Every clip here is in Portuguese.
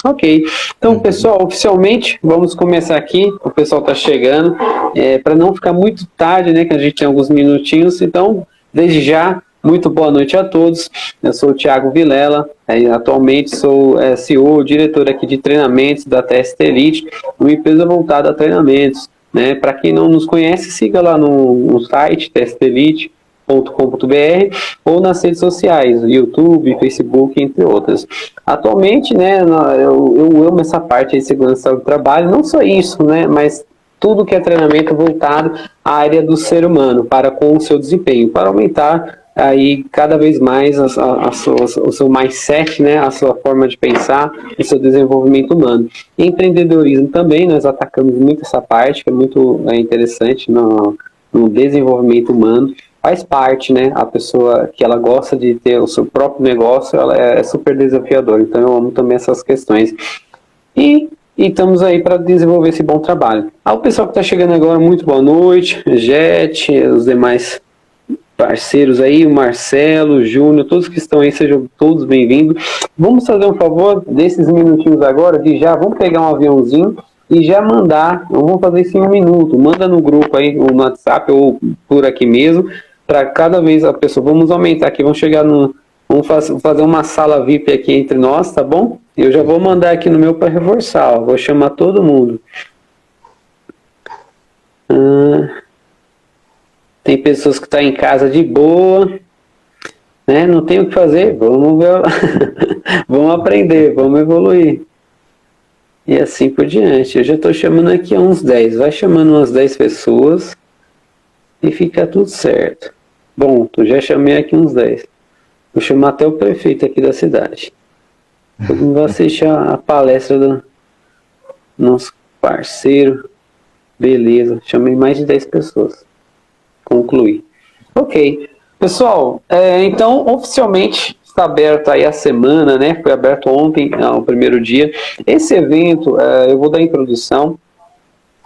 Ok. Então, pessoal, oficialmente, vamos começar aqui. O pessoal está chegando. Para não ficar muito tarde, né, que a gente tem alguns minutinhos. Então, desde já, muito boa noite a todos. Eu sou o Thiago Vilela. Atualmente sou CEO, diretor aqui de treinamentos da TST Elite, uma empresa voltada a treinamentos. Né? Para quem não nos conhece, siga lá no site tselite.com.br ou nas redes sociais, YouTube, Facebook, entre outras. Atualmente, né, eu amo essa parte de segurança do trabalho, não só isso, né, mas tudo que é treinamento voltado à área do ser humano, para com o seu desempenho, para aumentar aí cada vez mais o seu mindset, né, a sua forma de pensar, o seu desenvolvimento humano. E empreendedorismo também, nós atacamos muito essa parte, que é muito interessante no desenvolvimento humano. Faz parte, né, a pessoa que ela gosta de ter o seu próprio negócio, ela é super desafiadora, então eu amo também essas questões. E estamos aí para desenvolver esse bom trabalho. Ao pessoal que está chegando agora, muito boa noite, Jet, os demais parceiros aí, o Marcelo, o Júnior, todos que estão aí, sejam todos bem-vindos. Vamos fazer um favor desses minutinhos agora, de já, vamos pegar um aviãozinho e já mandar, vamos fazer isso em 1 minuto, manda no grupo aí, ou no WhatsApp, ou por aqui mesmo, para cada vez a pessoa, vamos aumentar aqui, vamos chegar no, vamos fazer uma sala VIP aqui entre nós, tá bom? Eu já vou mandar aqui no meu para reforçar, ó, vou chamar todo mundo. Tem pessoas que estão em casa de boa, né? Não tem o que fazer, vamos ver, vamos aprender, vamos evoluir. E assim por diante. Eu já estou chamando aqui a uns 10, vai chamando umas 10 pessoas e fica tudo certo. Bom, eu já chamei aqui uns 10. Vou chamar até o prefeito aqui da cidade. Todo mundo vai assistir a palestra do nosso parceiro. Beleza, chamei mais de 10 pessoas. Concluí. Ok. Pessoal, então, oficialmente está aberta aí a semana, né? Foi aberto ontem, o primeiro dia. Esse evento, eu vou dar a introdução,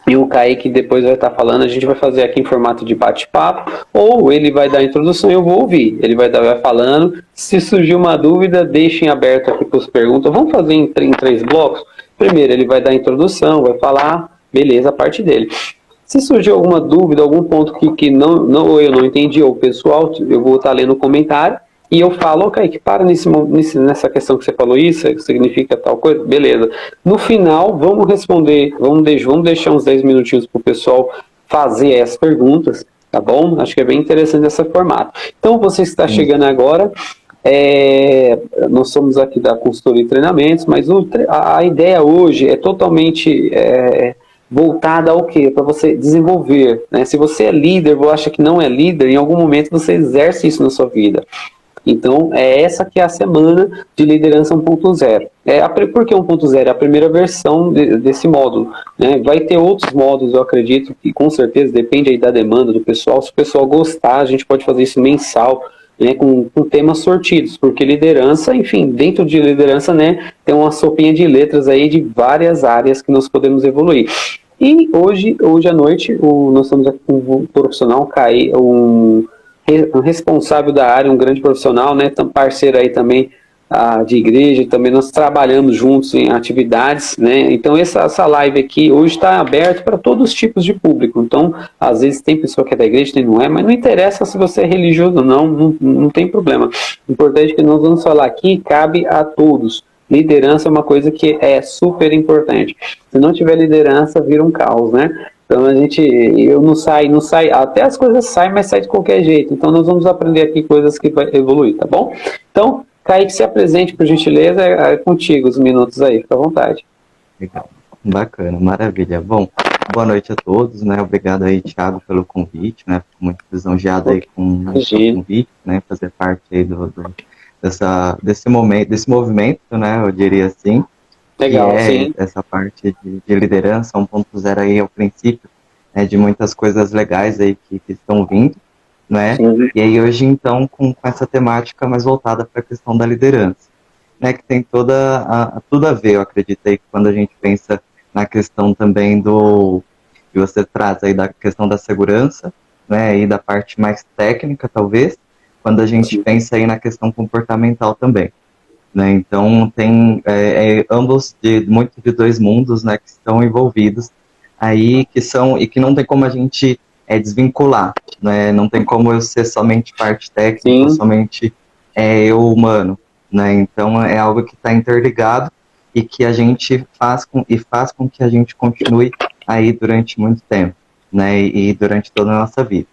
e o Kaique depois vai estar falando, a gente vai fazer aqui em formato de bate-papo, ou ele vai dar a introdução e eu vou ouvir. Ele vai falando. Se surgir uma dúvida, deixem aberto aqui para as perguntas. Vamos fazer em 3 blocos? Primeiro, ele vai dar a introdução, vai falar, beleza, a parte dele. Se surgir alguma dúvida, algum ponto que ou eu não entendi, ou o pessoal, eu vou estar lendo o comentário, e eu falo, ok, que para nessa questão que você falou isso significa tal coisa, beleza. No final, vamos responder, vamos deixar uns 10 minutinhos para o pessoal fazer as perguntas, tá bom? Acho que é bem interessante esse formato. Então, você que está chegando agora, nós somos aqui da consultoria e treinamentos, mas a ideia hoje é totalmente voltada ao quê? Para você desenvolver, né? Se você é líder ou acha que não é líder, em algum momento você exerce isso na sua vida. Então, essa que é a semana de liderança 1.0. Por que 1.0? É a primeira versão desse módulo, né? Vai ter outros módulos, eu acredito, que com certeza depende aí da demanda do pessoal. Se o pessoal gostar, a gente pode fazer isso mensal, né, com temas sortidos, porque liderança, enfim, dentro de liderança, né, tem uma sopinha de letras aí de várias áreas que nós podemos evoluir. E hoje à noite, nós estamos aqui com um profissional, um responsável da área, um grande profissional, né, parceiro aí também de igreja, também nós trabalhamos juntos em atividades, né, então essa live aqui hoje está aberta para todos os tipos de público, então às vezes tem pessoa que é da igreja, tem não é, mas não interessa se você é religioso ou não tem problema, o importante é que nós vamos falar aqui, cabe a todos. Liderança é uma coisa que é super importante. Se não tiver liderança, vira um caos, né? Então eu não sai, até as coisas saem, mas sai de qualquer jeito. Então nós vamos aprender aqui coisas que vai evoluir, tá bom? Então, Kaique, se apresente, por gentileza, é contigo os minutos aí, fica à vontade. Legal, bacana, maravilha. Bom, boa noite a todos, né? Obrigado aí, Thiago, pelo convite, né? Fico muito lisonjeado aí com o seu convite, né? Fazer parte aí desse momento, desse movimento, né? Eu diria assim. Legal, que é sim. essa parte de liderança 1.0 aí é o princípio, né, de muitas coisas legais aí que estão vindo, né? Sim. E aí hoje então com essa temática mais voltada para a questão da liderança, né? Que tem tudo a ver, eu acredito aí, quando a gente pensa na questão também que você traz aí da questão da segurança, né? E da parte mais técnica talvez, quando a gente pensa aí na questão comportamental também. né? Então tem ambos muito de dois mundos, né, que estão envolvidos aí, que são e que não tem como a gente desvincular, né? Não tem como eu ser somente parte técnica ou somente eu humano, né? Então é algo que está interligado e que a gente faz com que a gente continue aí durante muito tempo, né? E durante toda a nossa vida.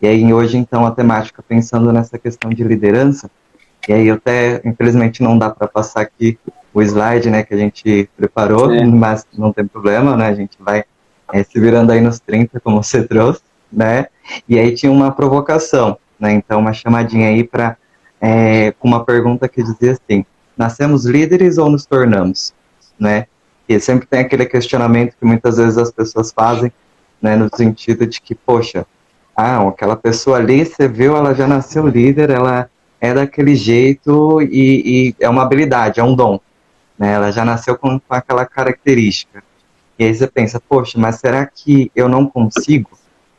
E aí hoje então a temática pensando nessa questão de liderança. E aí até, infelizmente, não dá para passar aqui o slide, né, que a gente preparou, mas não tem problema, né, a gente vai se virando aí nos 30, como você trouxe, né, e aí tinha uma provocação, né, então uma chamadinha aí para, com uma pergunta que dizia assim, nascemos líderes ou nos tornamos, né, e sempre tem aquele questionamento que muitas vezes as pessoas fazem, né, no sentido de que, poxa, aquela pessoa ali, você viu, ela já nasceu líder, ela é daquele jeito e é uma habilidade, é um dom, né? Ela já nasceu com aquela característica. E aí você pensa, poxa, mas será que eu não consigo?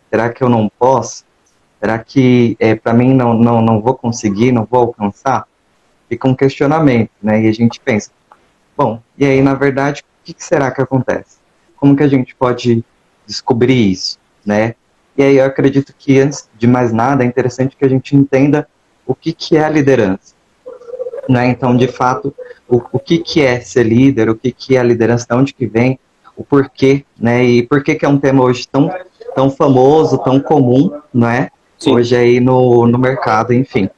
Será que eu não posso? Será que para mim não vou conseguir, não vou alcançar? Fica um questionamento, né? E a gente pensa, bom, e aí na verdade, o que será que acontece? Como que a gente pode descobrir isso, né? E aí eu acredito que antes de mais nada é interessante que a gente entenda o que é a liderança, né? Então, de fato, o que é ser líder, o que é a liderança, de onde que vem, o porquê, né? E por que é um tema hoje tão famoso, tão comum, né? Sim. Hoje aí no mercado, enfim.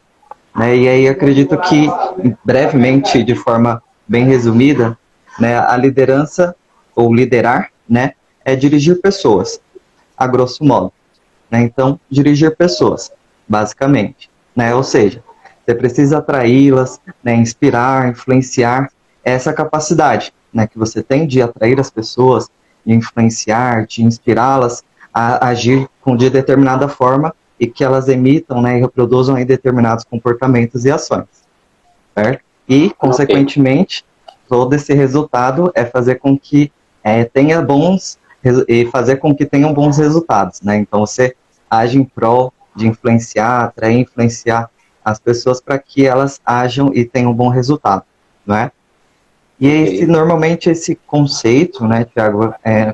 Né? E aí acredito que, brevemente, de forma bem resumida, né, a liderança, ou liderar, né, é dirigir pessoas, a grosso modo. Né? Então, dirigir pessoas, basicamente. Né? Ou seja, você precisa atraí-las, né, inspirar, influenciar essa capacidade, né, que você tem de atrair as pessoas, de influenciar, de inspirá-las a agir de determinada forma e que elas emitam, né, e reproduzam aí determinados comportamentos e ações, certo? E, consequentemente, todo esse resultado é fazer com que tenha bons e fazer com que tenham bons resultados, né? Então você age em prol de influenciar, atrair, influenciar as pessoas para que elas ajam e tenham um bom resultado, não é? E normalmente esse conceito, né, Thiago,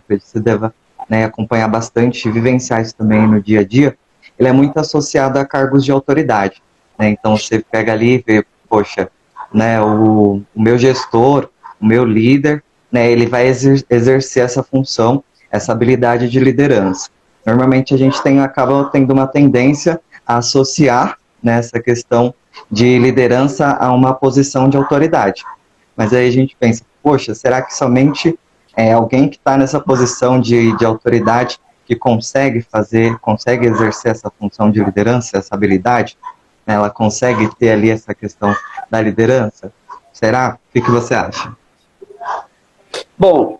você deve, né, acompanhar bastante, vivenciar isso também no dia a dia, ele é muito associado a cargos de autoridade, né? Então você pega ali e vê, poxa, né, o meu gestor, o meu líder, né, ele vai exercer essa função, essa habilidade de liderança. Normalmente a gente acaba tendo uma tendência a associar, né, essa questão de liderança a uma posição de autoridade. Mas aí a gente pensa, poxa, será que somente alguém que está nessa posição de autoridade que consegue exercer essa função de liderança, essa habilidade, né, ela consegue ter ali essa questão da liderança? Será? O que você acha? Bom,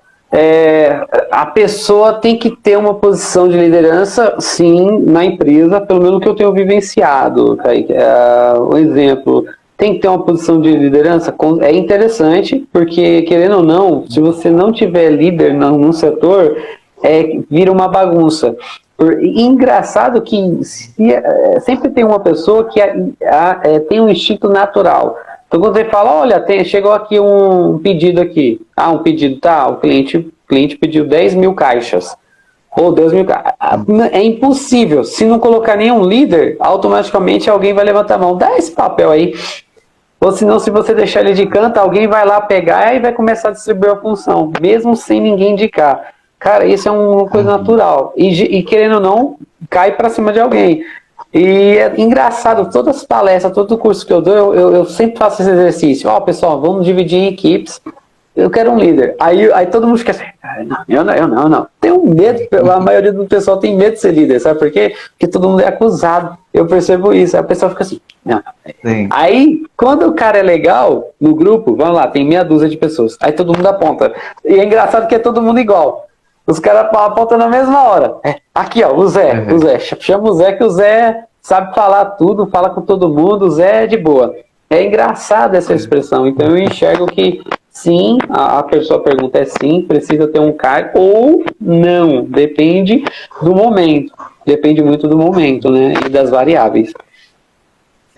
a pessoa tem que ter uma posição de liderança, sim, na empresa, pelo menos que eu tenho vivenciado, Kaique. Um exemplo, tem que ter uma posição de liderança, é interessante, porque, querendo ou não, se você não tiver líder num setor, vira uma bagunça. Engraçado que sempre tem uma pessoa que tem um instinto natural. Então, quando você fala, olha, chegou aqui um pedido aqui. Um pedido, tá, o cliente pediu 10 mil caixas. Ou 10 mil caixas. É impossível. Se não colocar nenhum líder, automaticamente alguém vai levantar a mão. Dá esse papel aí. Ou senão, se você deixar ele de canto, alguém vai lá pegar e vai começar a distribuir a função, mesmo sem ninguém indicar. Cara, isso é uma coisa natural. E querendo ou não, cai para cima de alguém. E é engraçado, todas as palestras, todo o curso que eu dou, eu sempre faço esse exercício. Pessoal, vamos dividir em equipes. Eu quero um líder. Aí todo mundo fica assim, eu não. Tenho medo, a maioria do pessoal tem medo de ser líder, sabe por quê? Porque todo mundo é acusado. Eu percebo isso. Aí a pessoa fica assim, não. Aí, quando o cara é legal, no grupo, vamos lá, tem meia dúzia de pessoas. Aí todo mundo aponta. E é engraçado que é todo mundo igual. Os caras apontam na mesma hora. Aqui, ó, o Zé. Chama o Zé, que o Zé sabe falar tudo, fala com todo mundo, o Zé é de boa. É engraçado essa expressão. Então eu enxergo que sim, a pessoa pergunta sim, precisa ter um cargo ou não. Depende do momento. Depende muito do momento, né? E das variáveis.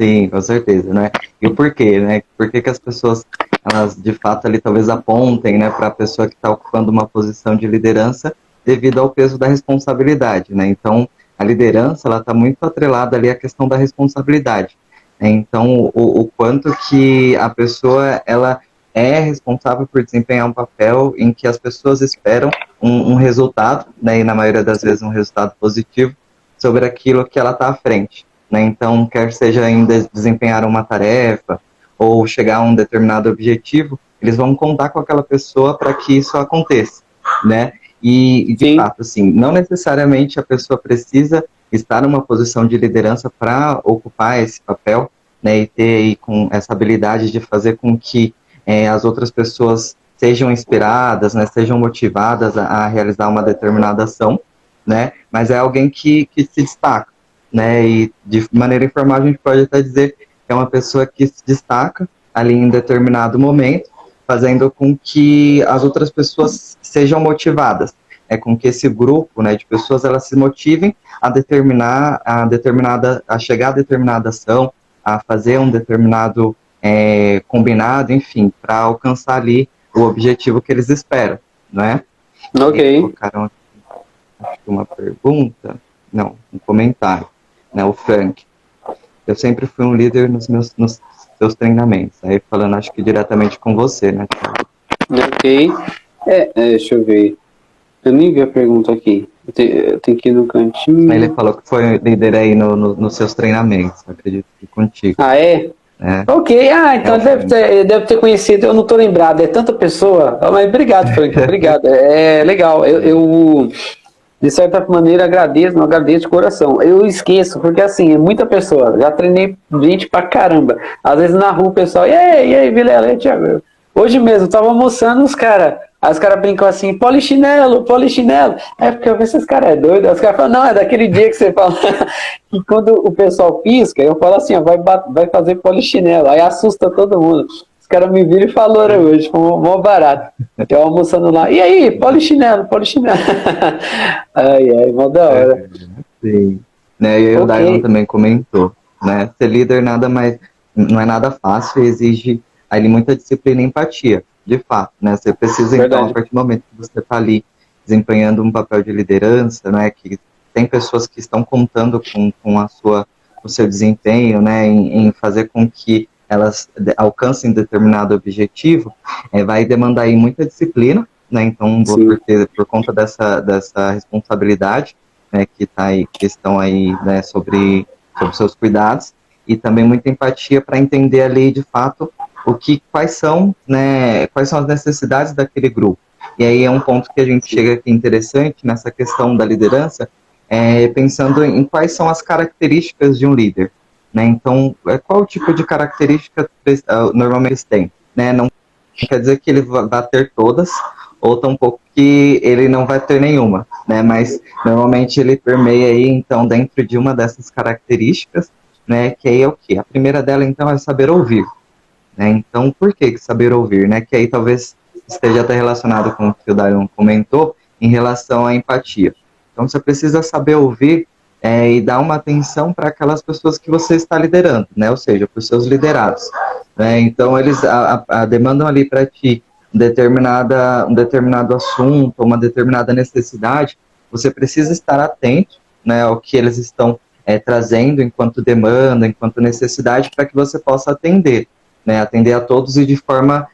Sim, com certeza, né? E o porquê, né? Por que que as pessoas, elas de fato ali talvez apontem, né, para a pessoa que está ocupando uma posição de liderança devido ao peso da responsabilidade, né? Então, a liderança, ela está muito atrelada ali à questão da responsabilidade, né? Então, o quanto que a pessoa, ela é responsável por desempenhar um papel em que as pessoas esperam um resultado, né? E na maioria das vezes um resultado positivo sobre aquilo que ela está à frente, né? Então, quer seja em desempenhar uma tarefa ou chegar a um determinado objetivo, eles vão contar com aquela pessoa para que isso aconteça, né? E de Sim. fato, assim, não necessariamente a pessoa precisa estar numa posição de liderança para ocupar esse papel, né? E ter aí com essa habilidade de fazer com que as outras pessoas sejam inspiradas, né? Sejam motivadas a realizar uma determinada ação, né? Mas é alguém que se destaca, né? E de maneira informal a gente pode até dizer que é uma pessoa que se destaca ali em determinado momento, fazendo com que as outras pessoas sejam motivadas, com que esse grupo, né, de pessoas elas se motivem a chegar a determinada ação, a fazer um determinado combinado, enfim, para alcançar ali o objetivo que eles esperam, né? Ok. Colocaram aqui, acho que uma pergunta, não, um comentário, né? O Frank. Eu sempre fui um líder nos seus treinamentos. Aí falando, acho que diretamente com você, né? Ok. Deixa eu ver. Eu nem vi a pergunta aqui. Eu tenho que ir no cantinho. Ele falou que foi líder aí nos seus treinamentos, acredito que contigo. Ah, é? Né? Ok, então deve ter conhecido, eu não estou lembrado, é tanta pessoa. Mas obrigado, Frank, obrigado. É legal, eu de certa maneira agradeço de coração. Eu esqueço, porque assim, é muita pessoa, já treinei gente pra caramba. Às vezes na rua o pessoal, e aí, Vilela, e aí, Thiago? Hoje mesmo, eu tava almoçando aí os caras brincam assim, polichinelo. É porque eu vejo se esse cara é doido. Aí os caras falam, não, é daquele dia que você fala. E quando o pessoal pisca, eu falo assim, ó, vai fazer polichinelo. Aí assusta todo mundo. Os caras me viram e falaram hoje, foi mó barato. Eu almoçando lá, e aí, polichinelo. Ai, mó da hora. Sim. Né, e o Daimon também comentou, né? Ser líder não é nada fácil, exige ali muita disciplina e empatia, de fato, né? Você precisa, então, a partir do momento que você está ali desempenhando um papel de liderança, né? Que tem pessoas que estão contando com o seu desempenho, né? Em fazer com que elas alcancem determinado objetivo, vai demandar aí muita disciplina, né? Então, por conta dessa responsabilidade, né, que estão aí, né, sobre seus cuidados, e também muita empatia para entender ali de fato quais são as necessidades daquele grupo. E aí é um ponto que a gente chega aqui interessante nessa questão da liderança, pensando em quais são as características de um líder, né? Então, qual tipo de característica normalmente eles têm, né? Não quer dizer que ele vai ter todas, ou tampouco que ele não vai ter nenhuma, né? Mas normalmente ele permeia aí, então, dentro de uma dessas características, né? Que aí é o quê? A primeira dela, então, é saber ouvir, né? Então, por que saber ouvir, né? Que aí talvez esteja até relacionado com o que o Darion comentou em relação à empatia. Então, você precisa saber ouvir e dar uma atenção para aquelas pessoas que você está liderando, né? Ou seja, para os seus liderados, né? Então, eles demandam ali para ti um determinado assunto, uma determinada necessidade, você precisa estar atento, né, ao que eles estão trazendo enquanto demanda, enquanto necessidade, para que você possa atender, né, atender a todos e de forma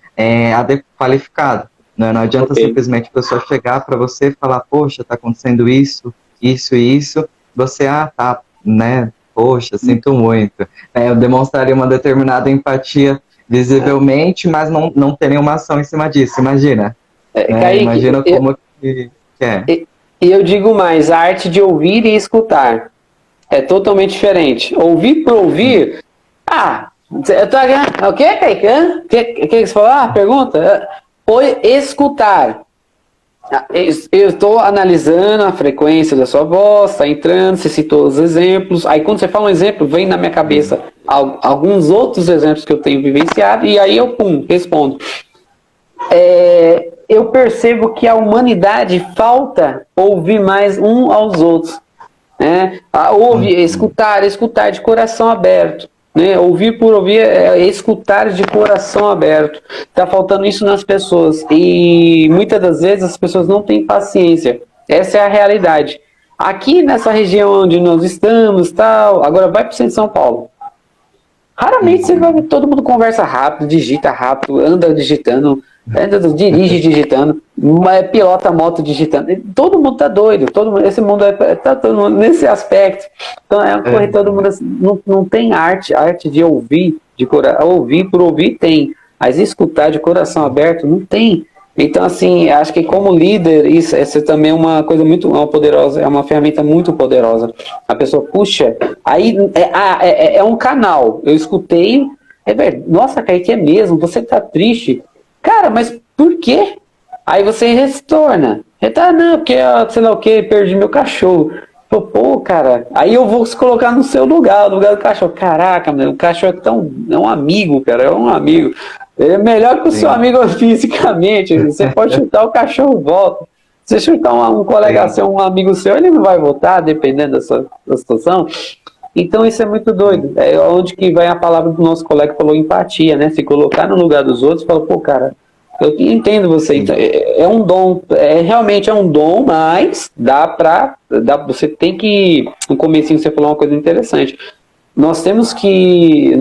qualificada. Né? Não adianta simplesmente a pessoa chegar para você e falar, poxa, está acontecendo isso, isso e isso, você, tá, né, poxa, sinto muito. Eu demonstraria uma determinada empatia visivelmente, mas não ter nenhuma ação em cima disso, imagina. Kaique, imagina como que é. E eu digo mais, a arte de ouvir e escutar é totalmente diferente. Ouvir por ouvir, eu tô, o quê, Kaique? O que você falou? Pergunta? Escutar. Eu estou analisando a frequência da sua voz, está entrando, você citou os exemplos. Aí quando você fala um exemplo, vem na minha cabeça alguns outros exemplos que eu tenho vivenciado, e aí eu, respondo. Eu percebo que a humanidade falta ouvir mais um aos outros. Né? Escutar de coração aberto. né? Ouvir por ouvir é escutar de coração aberto. Está faltando isso nas pessoas. E muitas das vezes as pessoas não têm paciência. Essa é a realidade. Aqui nessa região onde nós estamos, tal, agora vai para o centro de São Paulo. Raramente você vai ver, todo mundo conversa rápido, digita rápido, anda digitando, dirige digitando, pilota moto digitando. Todo mundo tá doido, todo mundo, esse mundo tá todo mundo nesse aspecto. Então corre todo mundo assim, não tem arte de ouvir, ouvir por ouvir tem, mas escutar de coração aberto não tem. Então, assim, acho que como líder, isso também é uma coisa uma poderosa, é uma ferramenta muito poderosa. A pessoa puxa, aí é um canal. Eu escutei, é verdade, nossa, Kaique, é mesmo, você tá triste. Cara, mas por quê? Aí você retorna. Não, porque, sei lá o que, perdi meu cachorro. Pô, cara, aí eu vou se colocar no seu lugar, no lugar do cachorro. Caraca, meu, o cachorro é um amigo, cara, é um amigo. Ele é melhor que o seu amigo fisicamente. Você pode chutar, o cachorro volta. Se você chutar um colega seu, um amigo seu, ele não vai voltar, dependendo da situação. Então isso é muito doido. É onde que vai a palavra do nosso colega que falou empatia, né? Se colocar no lugar dos outros, fala, pô, cara, eu entendo você. Então, é um dom, realmente é um dom, mas você tem que, no comecinho você falou uma coisa interessante. Nós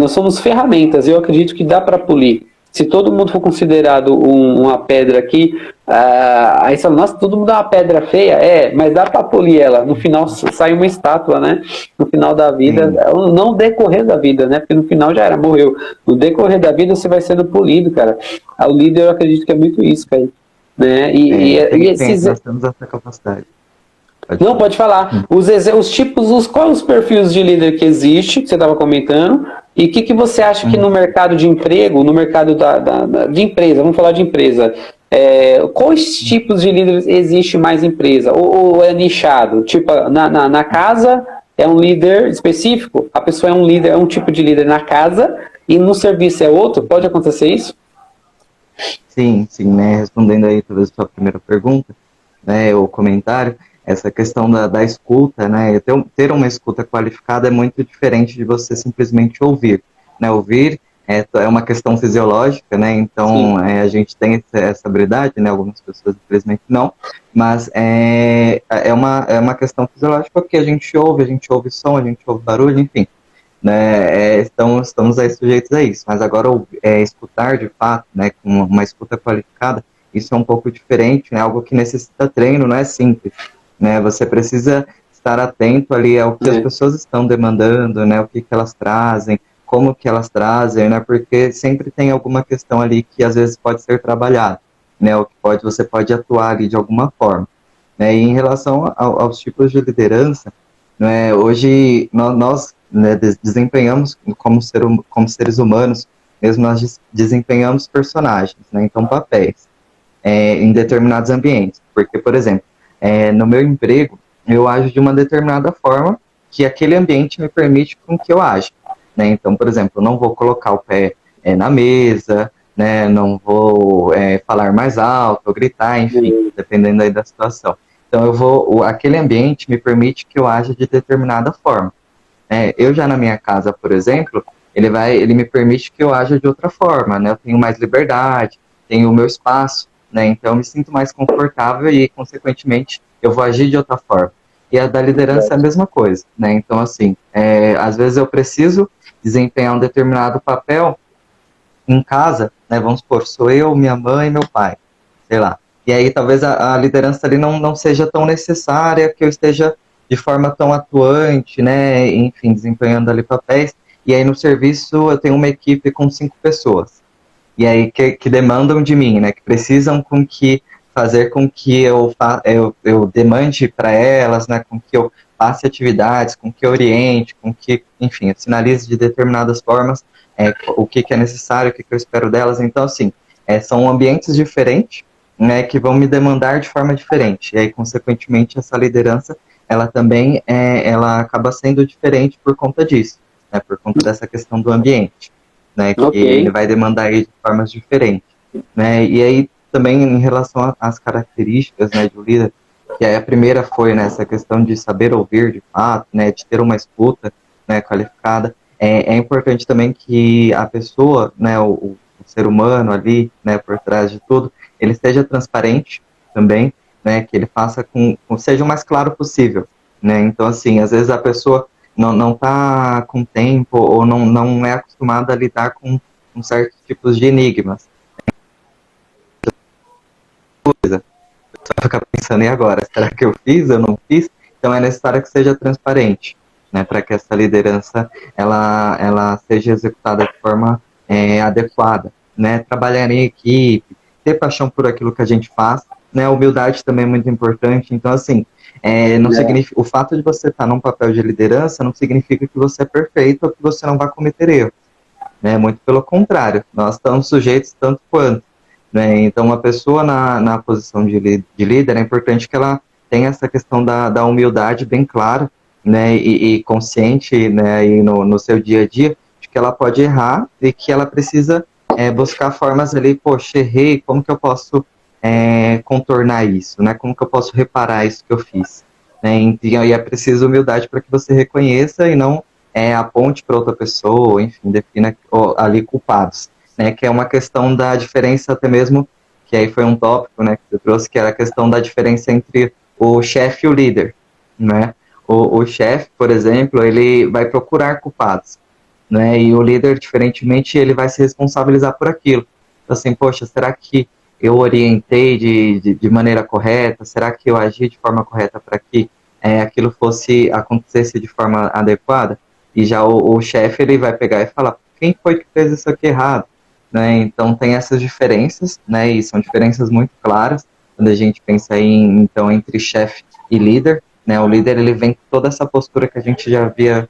somos ferramentas, eu acredito que dá para polir. Se todo mundo for considerado uma pedra aqui, aí você fala, nossa, todo mundo é uma pedra feia, mas dá para polir ela. No final sai uma estátua, né? No final da vida, não decorrer da vida, né? Porque no final já era, morreu. No decorrer da vida você vai sendo polido, cara. O líder, eu acredito que é muito isso, cara. Né? Nós temos essa capacidade. Pode falar. Os tipos, quais os perfis de líder que existe, que você estava comentando, e o que você acha que no mercado de emprego, no mercado de empresa, vamos falar de empresa, quais tipos de líderes existe mais empresa? Ou é nichado? Tipo, na casa é um líder específico, a pessoa é um líder, é um tipo de líder na casa, e no serviço é outro? Pode acontecer isso? Sim, né? Respondendo aí talvez a sua primeira pergunta, né, o comentário, essa questão da escuta, né, ter uma escuta qualificada é muito diferente de você simplesmente ouvir, né, ouvir é uma questão fisiológica, né, então a gente tem essa habilidade, né, algumas pessoas infelizmente não, mas é uma questão fisiológica porque a gente ouve som, a gente ouve barulho, enfim, né, estamos aí sujeitos a isso, mas agora escutar de fato, né, com uma escuta qualificada, isso é um pouco diferente, né, algo que necessita treino, não é simples, né, você precisa estar atento ali ao que as pessoas estão demandando, né, o que elas trazem, como que elas trazem, né, porque sempre tem alguma questão ali que às vezes pode ser trabalhada, né, o que você pode atuar ali de alguma forma, né, e em relação aos tipos de liderança, né, hoje nós né, desempenhamos como seres humanos, mesmo nós desempenhamos personagens, né, então papéis, em determinados ambientes, porque, por exemplo, no meu emprego, eu ajo de uma determinada forma que aquele ambiente me permite com que eu aja, né? Então, por exemplo, eu não vou colocar o pé na mesa, né? Não vou falar mais alto, ou gritar, enfim, dependendo aí da situação. Então, aquele ambiente me permite que eu aja de determinada forma. Eu já na minha casa, por exemplo, ele me permite que eu aja de outra forma, né? Eu tenho mais liberdade, tenho o meu espaço, né? Então eu me sinto mais confortável e, consequentemente, eu vou agir de outra forma. E a da liderança é a mesma coisa, né? Então, assim, às vezes eu preciso desempenhar um determinado papel em casa, né? Vamos supor, sou eu, minha mãe e meu pai, sei lá. E aí talvez a liderança ali não seja tão necessária, que eu esteja de forma tão atuante, né? Enfim, desempenhando ali papéis. E aí no serviço eu tenho uma equipe com 5 pessoas. E aí que demandam de mim, né, que precisam fazer com que eu demande para elas, né, com que eu passe atividades, com que eu oriente, com que, enfim, eu sinalize de determinadas formas o que é necessário, o que eu espero delas. Então, assim, são ambientes diferentes, né, que vão me demandar de forma diferente. E aí, consequentemente, essa liderança, ela também ela acaba sendo diferente por conta disso, né, por conta dessa questão do ambiente. Né, que ele vai demandar aí de formas diferentes, né, e aí também em relação às características, né, do líder, que a primeira foi nessa questão de saber ouvir de fato, né, de ter uma escuta, né, qualificada, é importante também que a pessoa, né, o ser humano ali, né, por trás de tudo, ele seja transparente também, né, que ele faça seja o mais claro possível, né, então assim, às vezes a pessoa não tá com tempo ou não é acostumada a lidar com certos tipos de enigmas. Coisa, você vai ficar pensando, e agora, será que eu fiz, eu não fiz? Então é necessário que seja transparente, né, para que essa liderança ela seja executada de forma adequada, né, trabalhar em equipe, ter paixão por aquilo que a gente faz, né, a humildade também é muito importante, então assim, não significa, o fato de você estar num papel de liderança não significa que você é perfeito ou que você não vai cometer erros, né, muito pelo contrário, nós estamos sujeitos tanto quanto, né, então uma pessoa na posição de líder, é importante que ela tenha essa questão da humildade bem clara, né, e consciente, né, aí no seu dia a dia, de que ela pode errar e que ela precisa buscar formas ali, poxa, errei, como que eu posso contornar isso, né, como que eu posso reparar isso que eu fiz, né, e aí é preciso humildade para que você reconheça e não aponte para outra pessoa, enfim, defina ali culpados, né, que é uma questão da diferença até mesmo, que aí foi um tópico, né, que você trouxe, que era a questão da diferença entre o chefe e o líder, né, o chefe, por exemplo, ele vai procurar culpados, né, e o líder, diferentemente, ele vai se responsabilizar por aquilo. Então, assim, poxa, será que eu orientei de maneira correta? Será que eu agi de forma correta para que aquilo acontecesse de forma adequada? E já o chefe, ele vai pegar e falar, quem foi que fez isso aqui errado? Né, então, tem essas diferenças, né, e são diferenças muito claras, quando a gente pensa então, entre chefe e líder, né, o líder, ele vem com toda essa postura que a gente já havia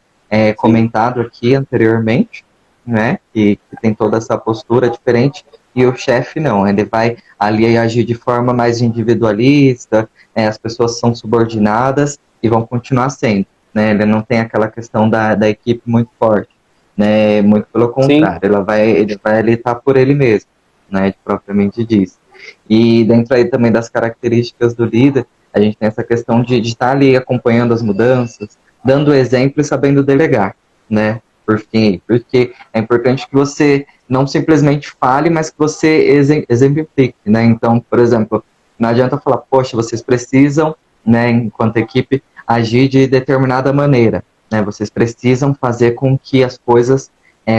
comentado aqui anteriormente, né, que tem toda essa postura diferente, e o chefe não, ele vai ali agir de forma mais individualista, as pessoas são subordinadas e vão continuar sendo, né, ele não tem aquela questão da equipe muito forte, né, muito pelo contrário, ele vai ali estar por ele mesmo, né, propriamente disso. E dentro aí também das características do líder, a gente tem essa questão de estar ali acompanhando as mudanças, dando exemplo e sabendo delegar, né? Porque é importante que você não simplesmente fale, mas que você exemplifique, né? Então, por exemplo, não adianta falar, poxa, vocês precisam, né, enquanto equipe, agir de determinada maneira, né? Vocês precisam fazer com que as coisas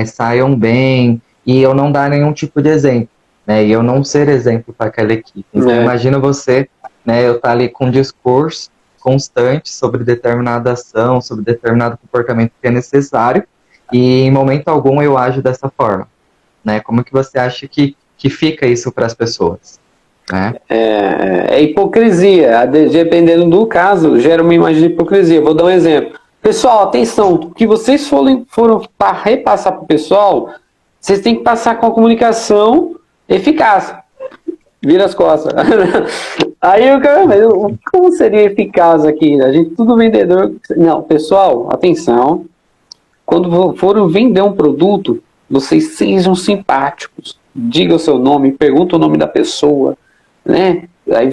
saiam bem e eu não dar nenhum tipo de exemplo, né? E eu não ser exemplo para aquela equipe. Então, imagina você, né, eu estar ali com um discurso constante sobre determinada ação, sobre determinado comportamento que é necessário, e em momento algum eu ajo dessa forma, né? Como que você acha que fica isso para as pessoas? Né? É hipocrisia, dependendo do caso, gera uma imagem de hipocrisia. Vou dar um exemplo. Pessoal, atenção, o que vocês foram para repassar para o pessoal, vocês têm que passar com a comunicação eficaz. Vira as costas. Aí o cara, como seria eficaz aqui? A gente tudo vendedor. Não, pessoal, atenção. Quando forem vender um produto, vocês sejam simpáticos. Diga o seu nome, pergunta o nome da pessoa, né? Aí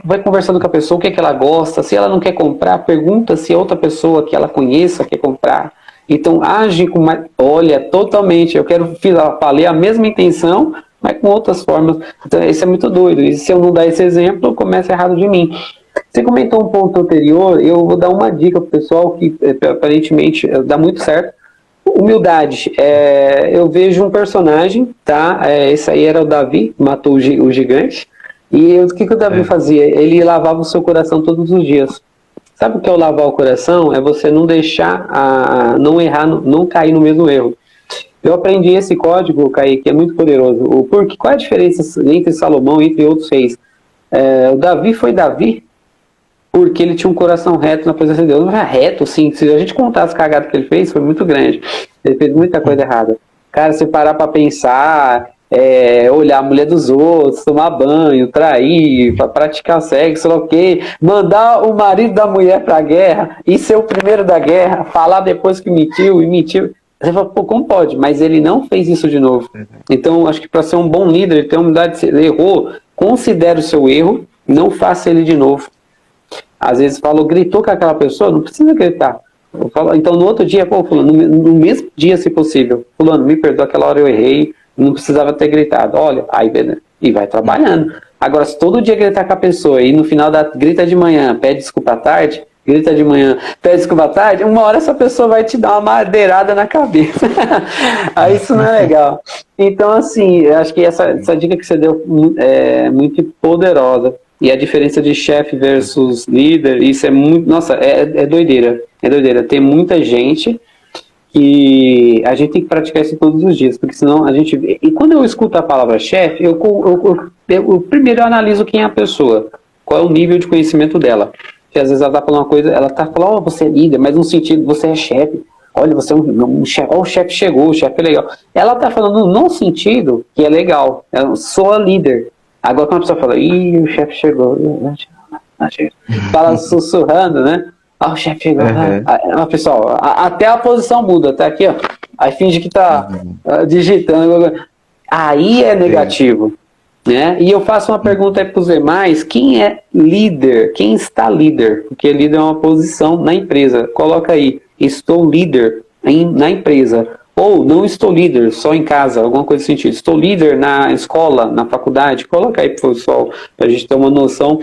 vai conversando com a pessoa, o que é que ela gosta. Se ela não quer comprar, pergunta se a outra pessoa que ela conheça quer comprar. Então, age com mais... Olha, totalmente, eu falei a mesma intenção, mas com outras formas. Então, isso é muito doido. E se eu não dar esse exemplo, começa errado de mim. Você comentou um ponto anterior, eu vou dar uma dica para o pessoal que aparentemente dá muito certo. Humildade. Eu vejo um personagem, tá? Esse aí era o Davi, matou o gigante. E o que o Davi fazia? Ele lavava o seu coração todos os dias. Sabe o que é o lavar o coração? É você não deixar, não errar, não cair no mesmo erro. Eu aprendi esse código, Kaique, que é muito poderoso. Porque qual é a diferença entre Salomão e entre outros reis? O Davi foi Davi porque ele tinha um coração reto na presença de Deus. Não era reto, sim. Se a gente contar as cagadas que ele fez, foi muito grande. Ele fez muita coisa errada. Cara, se parar pra pensar, olhar a mulher dos outros, tomar banho, trair, praticar sexo, sei lá o quê, mandar o marido da mulher pra guerra e ser o primeiro da guerra, falar depois que mentiu e mentiu. Você fala, pô, como pode? Mas ele não fez isso de novo. Então, acho que para ser um bom líder, ele tem a humildade, ele errou, considere o seu erro, não faça ele de novo. Às vezes falou, gritou com aquela pessoa, não precisa gritar. Então, no outro dia, pô, fulano, no mesmo dia, se possível, fulano, me perdoa, aquela hora eu errei, não precisava ter gritado. Olha, aí, beleza. E vai trabalhando. Agora, se todo dia gritar com a pessoa e no final grita de manhã, pede desculpa à tarde, grita de manhã, pede desculpa à tarde, uma hora essa pessoa vai te dar uma madeirada na cabeça. Aí isso não é legal. Então, assim, eu acho que essa dica que você deu é muito poderosa. E a diferença de chefe versus líder, isso é muito. Nossa, é doideira. É doideira. Tem muita gente que a gente tem que praticar isso todos os dias, porque senão a gente. E quando eu escuto a palavra chefe, eu primeiro analiso quem é a pessoa, qual é o nível de conhecimento dela. Porque às vezes ela tá falando uma coisa, ela tá falando, oh, você é líder, mas no sentido, você é chefe. Olha, você é um chefe, oh, o chefe chegou, o chefe é legal. Ela tá falando no sentido que é legal, eu sou a líder. Agora quando a pessoa fala, ih, o chefe chegou, fala sussurrando, né? Ah, o chefe chegou. Pessoal, até a posição muda, tá aqui, ó. Aí finge que tá digitando. Aí é negativo, né? E eu faço uma pergunta aí para os demais: quem é líder? Quem está líder? Porque líder é uma posição na empresa. Coloca aí, estou líder na empresa. Ou não estou líder, só em casa, alguma coisa nesse sentido. Estou líder na escola, na faculdade. Coloca aí, pessoal, para a gente ter uma noção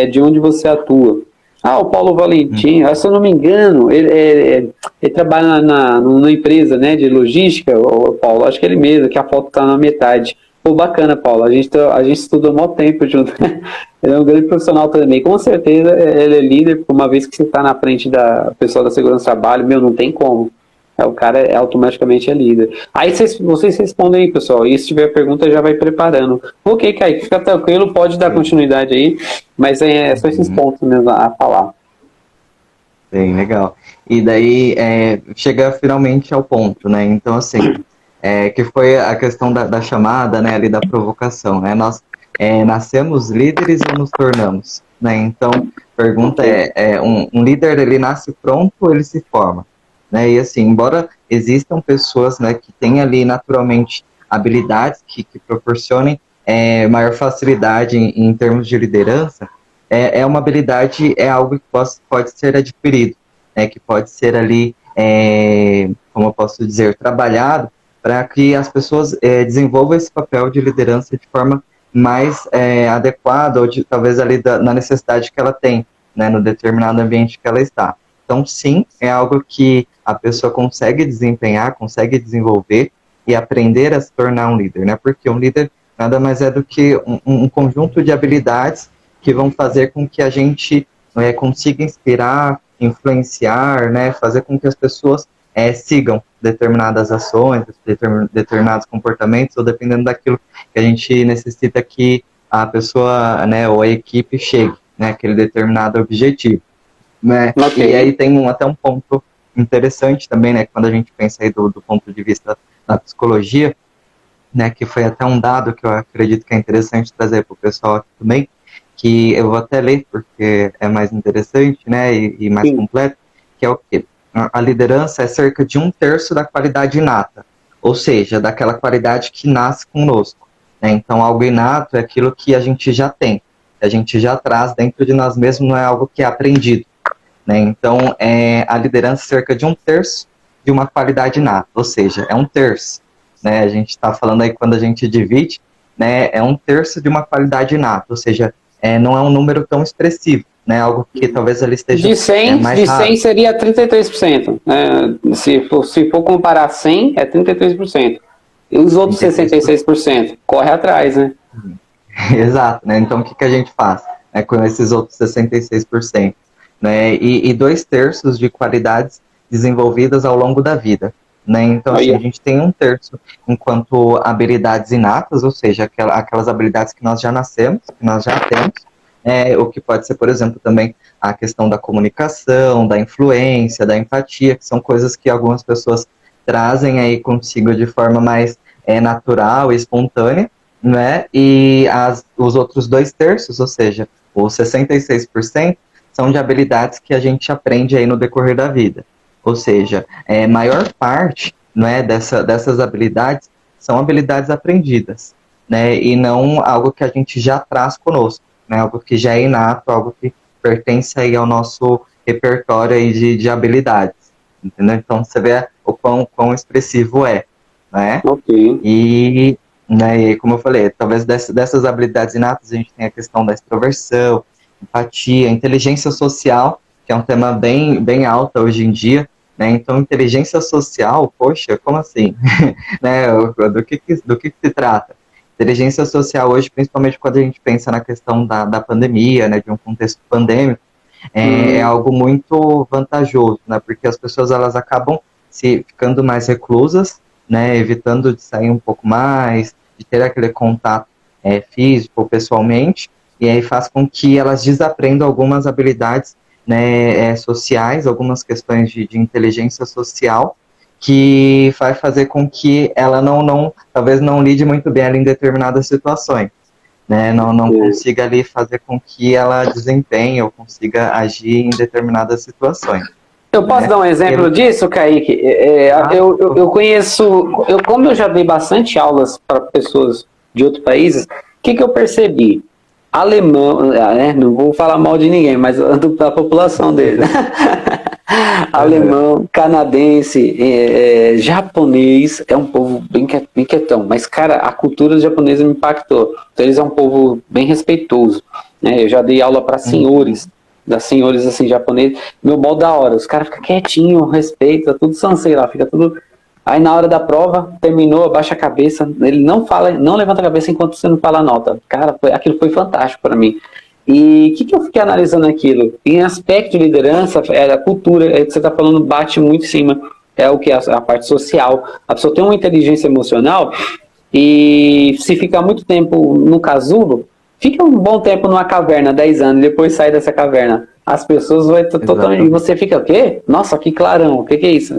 de onde você atua. Ah, o Paulo Valentim, se eu não me engano, ele trabalha numa empresa, né, de logística, o Paulo, acho que ele mesmo, que a foto está na metade. Pô, bacana, Paulo, a gente estudou há muito tempo junto. Ele é um grande profissional também, com certeza ele é líder, uma vez que você está na frente da pessoa da segurança do trabalho, não tem como. O cara automaticamente é líder. Aí vocês respondem aí, pessoal. E se tiver pergunta, já vai preparando. Ok, Kaique, fica tranquilo, pode dar continuidade aí, mas é só esses pontos mesmo a falar. Bem, legal. E daí chega finalmente ao ponto, né? Então, assim, que foi a questão da chamada, né, ali da provocação, né? Nós nascemos líderes ou nos tornamos, né? Então, pergunta um líder, ele nasce pronto ou ele se forma? Né? E assim, embora existam pessoas, né, que têm ali naturalmente habilidades que proporcionem maior facilidade em termos de liderança, uma habilidade, algo que pode ser adquirido, né, que pode ser ali, como eu posso dizer, trabalhado para que as pessoas desenvolvam esse papel de liderança de forma mais adequada, ou talvez ali na necessidade que ela tem, né, no determinado ambiente que ela está. Então, sim, é algo que a pessoa consegue desempenhar, consegue desenvolver e aprender a se tornar um líder, né? Porque um líder nada mais é do que um conjunto de habilidades que vão fazer com que a gente consiga inspirar, influenciar, né? Fazer com que as pessoas sigam determinadas ações, determinados comportamentos, ou dependendo daquilo que a gente necessita que a pessoa, né, ou a equipe chegue, né? Aquele determinado objetivo. Né? Okay. E aí tem até um ponto interessante também, né, quando a gente pensa aí do ponto de vista da psicologia, né, que foi até um dado que eu acredito que é interessante trazer para o pessoal aqui também, que eu vou até ler porque é mais interessante, né, e mais completo, que é o quê? A liderança é cerca de 1/3 da qualidade inata, ou seja, daquela qualidade que nasce conosco, né? Então algo inato é aquilo que a gente já tem, que a gente já traz dentro de nós mesmos, não é algo que é aprendido. Né? Então, a liderança é cerca de 1/3 de uma qualidade inata, ou seja, é 1/3. Né? A gente está falando aí, quando a gente divide, né, é 1/3 de uma qualidade inata, ou seja, não é um número tão expressivo, né? Algo que talvez ele esteja de 100, mais de raro. 100 seria 33%. Se for comparar 100, é 33%. E os outros 66%? Corre atrás, né? Exato, né? Então, o que a gente faz com esses outros 66%? Né, e 2/3 de qualidades desenvolvidas ao longo da vida. Né? Então, assim, a gente tem 1/3 enquanto habilidades inatas, ou seja, aquelas habilidades que nós já nascemos, que nós já temos, o que pode ser, por exemplo, também a questão da comunicação, da influência, da empatia, que são coisas que algumas pessoas trazem aí consigo de forma mais natural e espontânea, né? E os outros 2/3, ou seja, os 66%, são de habilidades que a gente aprende aí no decorrer da vida. Ou seja, maior parte, né, dessas habilidades são habilidades aprendidas, né, e não algo que a gente já traz conosco, né, algo que já é inato, algo que pertence aí ao nosso repertório aí de habilidades, entendeu? Então você vê o quão expressivo é, né? Ok. E, né, e como eu falei, talvez dessas habilidades inatas a gente tem a questão da extroversão, empatia, inteligência social, que é um tema bem alta hoje em dia, né? Então, inteligência social, poxa, como assim? Né? Do que se trata? Inteligência social hoje, principalmente quando a gente pensa na questão da pandemia, né, de um contexto pandêmico, é algo muito vantajoso, né? Porque as pessoas elas acabam se ficando mais reclusas, né? Evitando de sair um pouco mais, de ter aquele contato físico ou pessoalmente, e aí faz com que elas desaprendam algumas habilidades, né, sociais, algumas questões de inteligência social, que vai fazer com que ela talvez não lide muito bem ali em determinadas situações, né, não consiga ali fazer com que ela desempenhe ou consiga agir em determinadas situações. Eu posso Né? dar um exemplo disso, Kaique? Eu conheço, como eu já dei bastante aulas para pessoas de outros países, o que eu percebi? Alemão, né? Não vou falar mal de ninguém, mas da população dele. Alemão, canadense, japonês, é um povo bem quietão, mas, cara, a cultura japonesa me impactou. Então, eles é um povo bem respeitoso, né? Eu já dei aula para senhores, das senhores, assim, japoneses, meu modo da hora, os caras ficam quietinhos, respeita, tudo sansei lá, fica tudo... Aí, na hora da prova, terminou, abaixa a cabeça, ele não fala, não levanta a cabeça enquanto você não fala a nota. Cara, aquilo foi fantástico para mim. E o que eu fiquei analisando aquilo? Em aspecto de liderança, a cultura, que você está falando, bate muito em cima, é o que a parte social. A pessoa tem uma inteligência emocional e se ficar muito tempo no casulo, fica um bom tempo numa caverna, 10 anos, depois sai dessa caverna. As pessoas vão totalmente... E você fica o quê? Nossa, que clarão, o que é isso?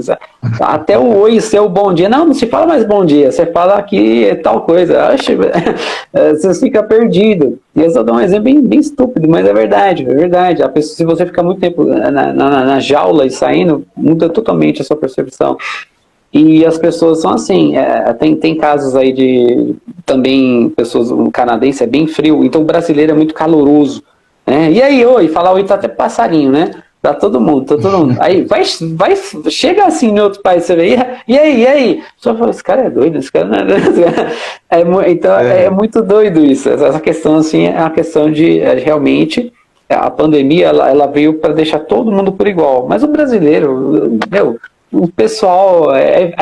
Até o oi, o seu bom dia. Não se fala mais bom dia, você fala aqui tal coisa. Acho, você fica perdido. E eu só dou um exemplo bem estúpido, mas é verdade, é verdade. A pessoa, se você ficar muito tempo na jaula e saindo, muda totalmente a sua percepção. E as pessoas são assim, tem casos aí de também pessoas, o canadense é bem frio, então o brasileiro é muito caloroso, né? E aí, oi, falar oi tá até passarinho, né? Pra todo mundo, tá todo mundo. Aí chega assim em outro país, você vê, e aí? Só fala, esse cara é doido, esse cara não é doido. Então é muito doido isso, essa questão assim, é uma questão de realmente, a pandemia ela veio para deixar todo mundo por igual, mas o brasileiro, o pessoal,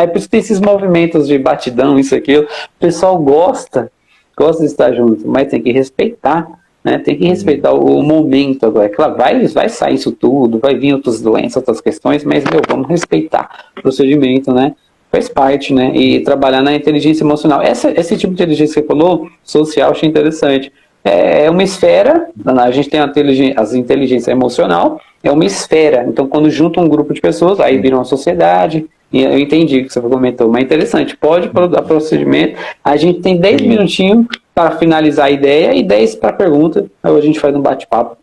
por isso que tem esses movimentos de batidão, isso, aquilo, o pessoal gosta de estar junto, mas tem que respeitar, né? Tem que respeitar o momento agora. Claro, vai sair isso tudo, vai vir outras doenças, outras questões, mas, vamos respeitar o procedimento, né? Faz parte, né? E trabalhar na inteligência emocional. Esse tipo de inteligência que você falou, social, achei interessante. É uma esfera, a gente tem as inteligência emocional, é uma esfera. Então, quando junta um grupo de pessoas, aí vira uma sociedade. E eu entendi o que você comentou, mas interessante. Pode dar procedimento. A gente tem 10 minutinhos para finalizar a ideia e 10 para pergunta. Aí a gente faz um bate-papo.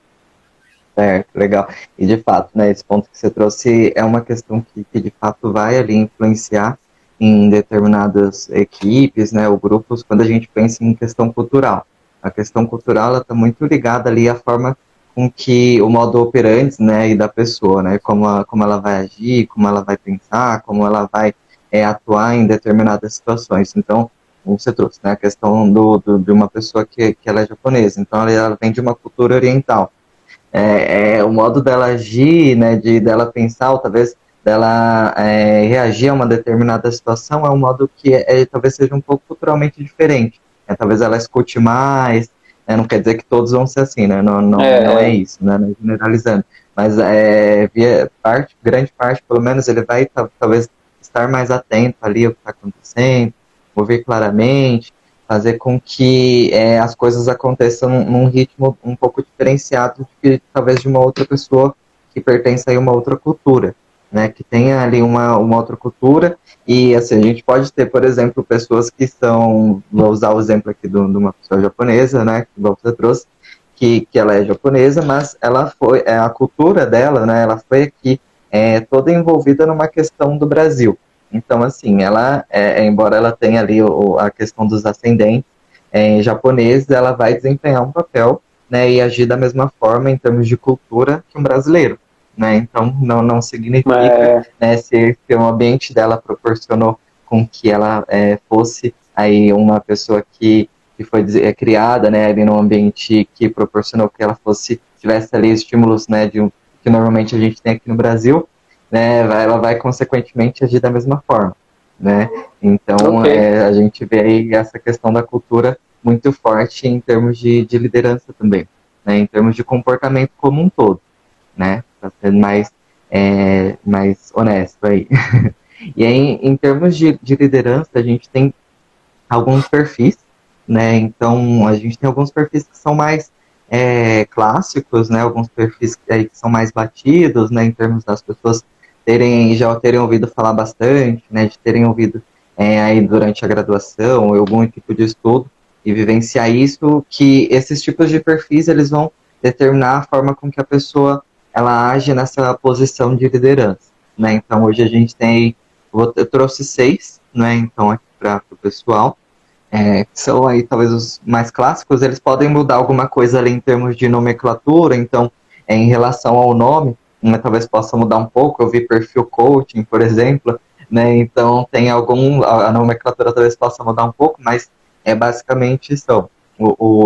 Certo, legal. E de fato, né, esse ponto que você trouxe é uma questão que de fato vai ali influenciar em determinadas equipes, né, ou grupos, quando a gente pensa em questão cultural. A questão cultural está muito ligada ali à forma com que o modo operandi, né, e da pessoa, né, como ela vai agir, como ela vai pensar, como ela vai atuar em determinadas situações. Então, como você trouxe, né, a questão de uma pessoa que ela é japonesa, então ela vem de uma cultura oriental. O modo dela agir, né, dela pensar, ou talvez dela reagir a uma determinada situação é um modo que talvez seja um pouco culturalmente diferente. Talvez ela escute mais, não quer dizer que todos vão ser assim, né? Não é isso, né? Não é generalizando. Mas grande parte, pelo menos, ele vai talvez estar mais atento ali ao que está acontecendo, ouvir claramente, fazer com que as coisas aconteçam num ritmo um pouco diferenciado de talvez de uma outra pessoa que pertence a uma outra cultura, né? Que tenha ali uma outra cultura. E assim, a gente pode ter, por exemplo, pessoas que são, vou usar o exemplo aqui de uma pessoa japonesa, né, que você trouxe, que ela é japonesa, mas ela foi, a cultura dela, né, ela foi aqui toda envolvida numa questão do Brasil. Então, assim, ela, embora ela tenha ali a questão dos ascendentes japoneses, ela vai desempenhar um papel, né, e agir da mesma forma em termos de cultura que um brasileiro. né? Então, não significa, É, né, se o ambiente dela proporcionou com que ela fosse aí uma pessoa que foi criada, né, ali num ambiente que proporcionou que ela tivesse ali estímulos, né, que normalmente a gente tem aqui no Brasil, né, ela vai consequentemente agir da mesma forma, né? Então, ok. a gente vê aí essa questão da cultura muito forte em termos de liderança também, né, em termos de comportamento como um todo, né, para ser mais honesto aí. E aí, em termos de liderança, a gente tem alguns perfis, né? Então, a gente tem alguns perfis que são mais clássicos, né? Alguns perfis que são mais batidos, né? Em termos das pessoas já terem ouvido falar bastante, né? De terem ouvido aí durante a graduação ou algum tipo de estudo e vivenciar isso, que esses tipos de perfis, eles vão determinar a forma com que a pessoa ela age nessa posição de liderança, né? Então, hoje a gente tem, eu trouxe 6, né? Então, aqui para o pessoal, que são aí talvez os mais clássicos, eles podem mudar alguma coisa ali em termos de nomenclatura, então, em relação ao nome, né, talvez possa mudar um pouco, eu vi perfil coaching, por exemplo, né, então tem a nomenclatura talvez possa mudar um pouco, mas basicamente são,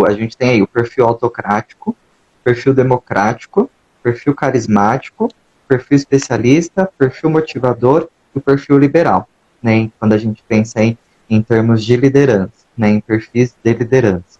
a gente tem aí o perfil autocrático, perfil democrático, perfil carismático, perfil especialista, perfil motivador e o perfil liberal, né, quando a gente pensa em termos de liderança, né, em perfis de liderança.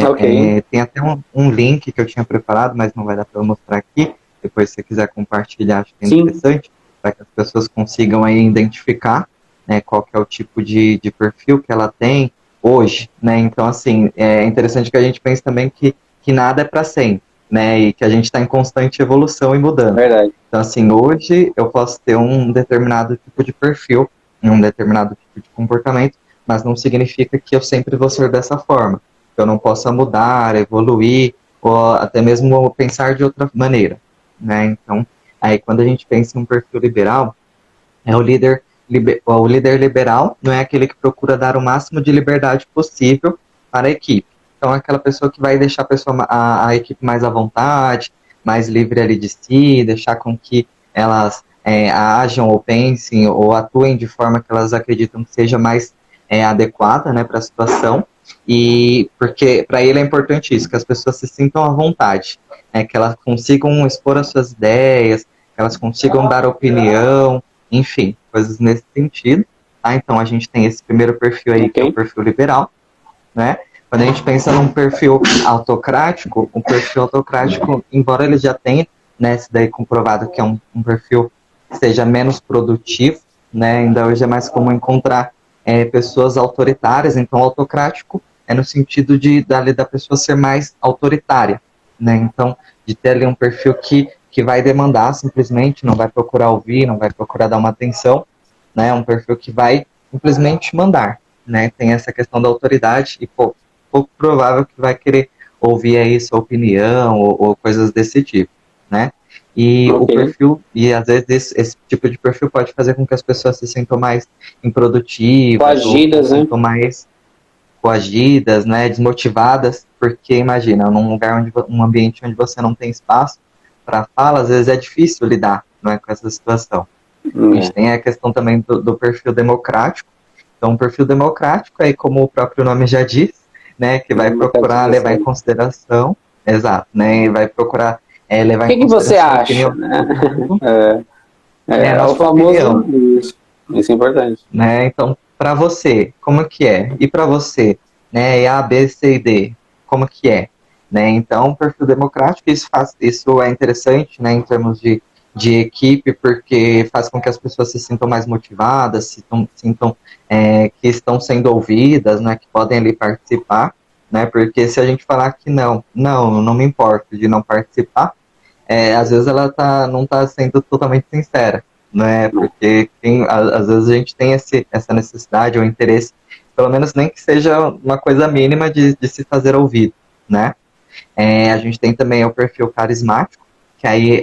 Ok. Tem até um link que eu tinha preparado, mas não vai dar para eu mostrar aqui. Depois, se você quiser compartilhar, acho que é Sim. interessante, para que as pessoas consigam aí identificar, né, qual que é o tipo de perfil que ela tem hoje, né? Então, assim, é interessante que a gente pense também que nada é para sempre, né? E que a gente está em constante evolução e mudança. Verdade. Então, assim, hoje eu posso ter um determinado tipo de perfil, um determinado tipo de comportamento, mas não significa que eu sempre vou ser dessa forma, que eu não possa mudar, evoluir, ou até mesmo pensar de outra maneira, né? Então, aí quando a gente pensa em um perfil liberal, é o líder liberal não é aquele que procura dar o máximo de liberdade possível para a equipe. Então, é aquela pessoa que vai deixar a equipe mais à vontade, mais livre ali de si, deixar com que elas ajam ou pensem ou atuem de forma que elas acreditam que seja mais adequada, né, para a situação. E porque para ele é importante isso, que as pessoas se sintam à vontade, né, que elas consigam expor as suas ideias, que elas consigam dar opinião, enfim, coisas nesse sentido. Tá? Então a gente tem esse primeiro perfil aí, que é o Ok. perfil liberal, né? Quando a gente pensa num perfil autocrático, o perfil autocrático, embora ele já tenha, né, esse daí comprovado que é um perfil que seja menos produtivo, né? Ainda hoje é mais comum encontrar pessoas autoritárias, então autocrático é no sentido da pessoa ser mais autoritária, né? Então, de ter ali um perfil que vai demandar simplesmente, não vai procurar ouvir, não vai procurar dar uma atenção, né? Um perfil que vai simplesmente mandar, né? Tem essa questão da autoridade e pouco provável que vai querer ouvir aí sua opinião ou coisas desse tipo, né? E o Ok. perfil, e às vezes esse tipo de perfil pode fazer com que as pessoas se sintam mais improdutivas ou se Coagidas, né? sintam mais coagidas, né, desmotivadas, porque imagina, num lugar um ambiente onde você não tem espaço para fala, às vezes é difícil lidar, né, com essa situação. A gente É. tem a questão também do perfil democrático. Então, o perfil democrático é como o próprio nome já diz, né, que vai procurar levar em Democratização. consideração, exato, né, e vai procurar O levar em que que você consideração a acha, opinião de né? todo mundo, É a o sua famoso opinião, isso. Isso é importante. né? Então, para você, como que é? E para você, né? E A, B, C e D, como que é? Né? Então, o perfil democrático, isso é interessante, né? Em termos de equipe, porque faz com que as pessoas se sintam mais motivadas, sintam que estão sendo ouvidas, né? Que podem ali participar, né? Porque se a gente falar que não me importo de não participar, às vezes ela não está sendo totalmente sincera, né? Porque às vezes a gente tem essa necessidade ou interesse, pelo menos nem que seja uma coisa mínima de se fazer ouvir, né? A gente tem também o perfil carismático, que aí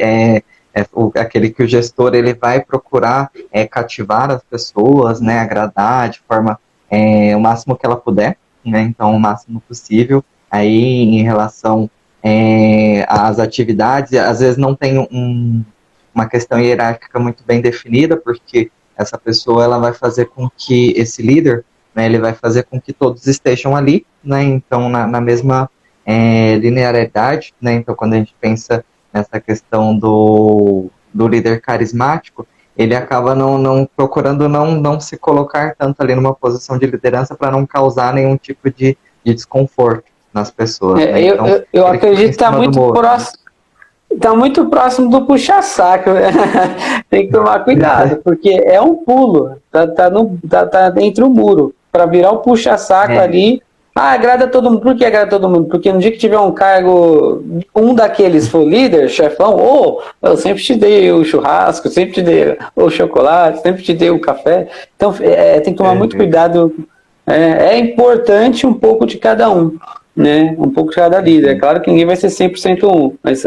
aquele que o gestor ele vai procurar cativar as pessoas, né? Agradar de forma o máximo que ela puder, né? Então o máximo possível. Aí em relação às atividades, às vezes não tem uma questão hierárquica muito bem definida, porque essa pessoa ela vai fazer com que esse líder, né, ele vai fazer com que todos estejam ali, né, então na mesma linearidade, né, então quando a gente pensa nessa questão do líder carismático, ele acaba procurando não se colocar tanto ali numa posição de liderança para não causar nenhum tipo de desconforto nas pessoas. Né? Então, eu acredito que está muito próximo. Está muito próximo do puxa-saco. Tem que tomar cuidado, porque é um pulo. Tá entre o muro. Para virar o puxa-saco ali. Agrada todo mundo. Por que agrada todo mundo? Porque no dia que tiver um cargo, um daqueles for líder, chefão, eu sempre te dei o churrasco, sempre te dei o chocolate, sempre te dei o café. Então, tem que tomar muito cuidado. É importante um pouco de cada um, né? Um pouco de cada líder. É claro que ninguém vai ser 100% um, mas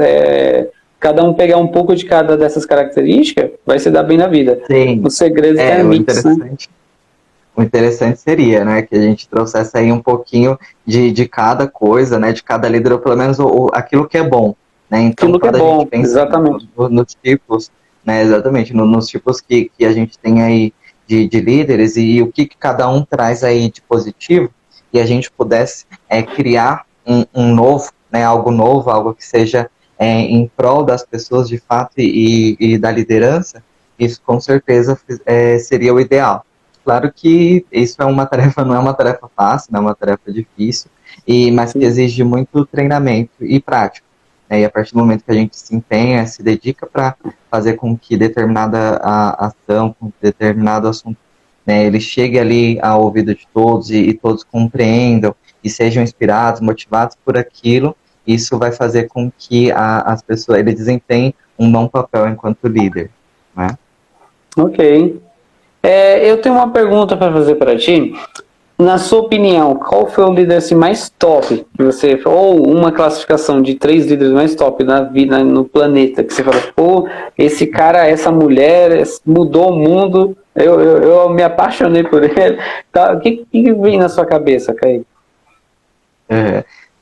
cada um pegar um pouco de cada dessas características vai se dar bem na vida. Sim. O segredo é mix, né? O interessante seria, né, que a gente trouxesse aí um pouquinho de cada coisa, né, de cada líder, ou pelo menos aquilo que é bom, né, então aquilo quando que é a bom, gente pensa exatamente. Nos tipos, né, exatamente, nos tipos que a gente tem aí de líderes e o que cada um traz aí de positivo, e a gente pudesse criar um novo, né, algo novo, algo que seja em prol das pessoas de fato e da liderança, isso com certeza seria o ideal. Claro que isso é uma tarefa, não é uma tarefa fácil, não é uma tarefa difícil, mas que exige muito treinamento e prática. Né? E a partir do momento que a gente se empenha, se dedica para fazer com que determinada ação, com determinado assunto, né, ele chegue ali ao ouvido de todos e todos compreendam e sejam inspirados, motivados por aquilo, isso vai fazer com que as pessoas ele desempenhem um bom papel enquanto líder. Né? Ok. Eu tenho uma pergunta para fazer para ti. Na sua opinião, qual foi o líder assim, mais top que você, ou uma classificação de 3 líderes mais top na vida no planeta, que você falou, pô, esse cara, essa mulher mudou o mundo, eu me apaixonei por ele. Tá, o que vem na sua cabeça, Kaique?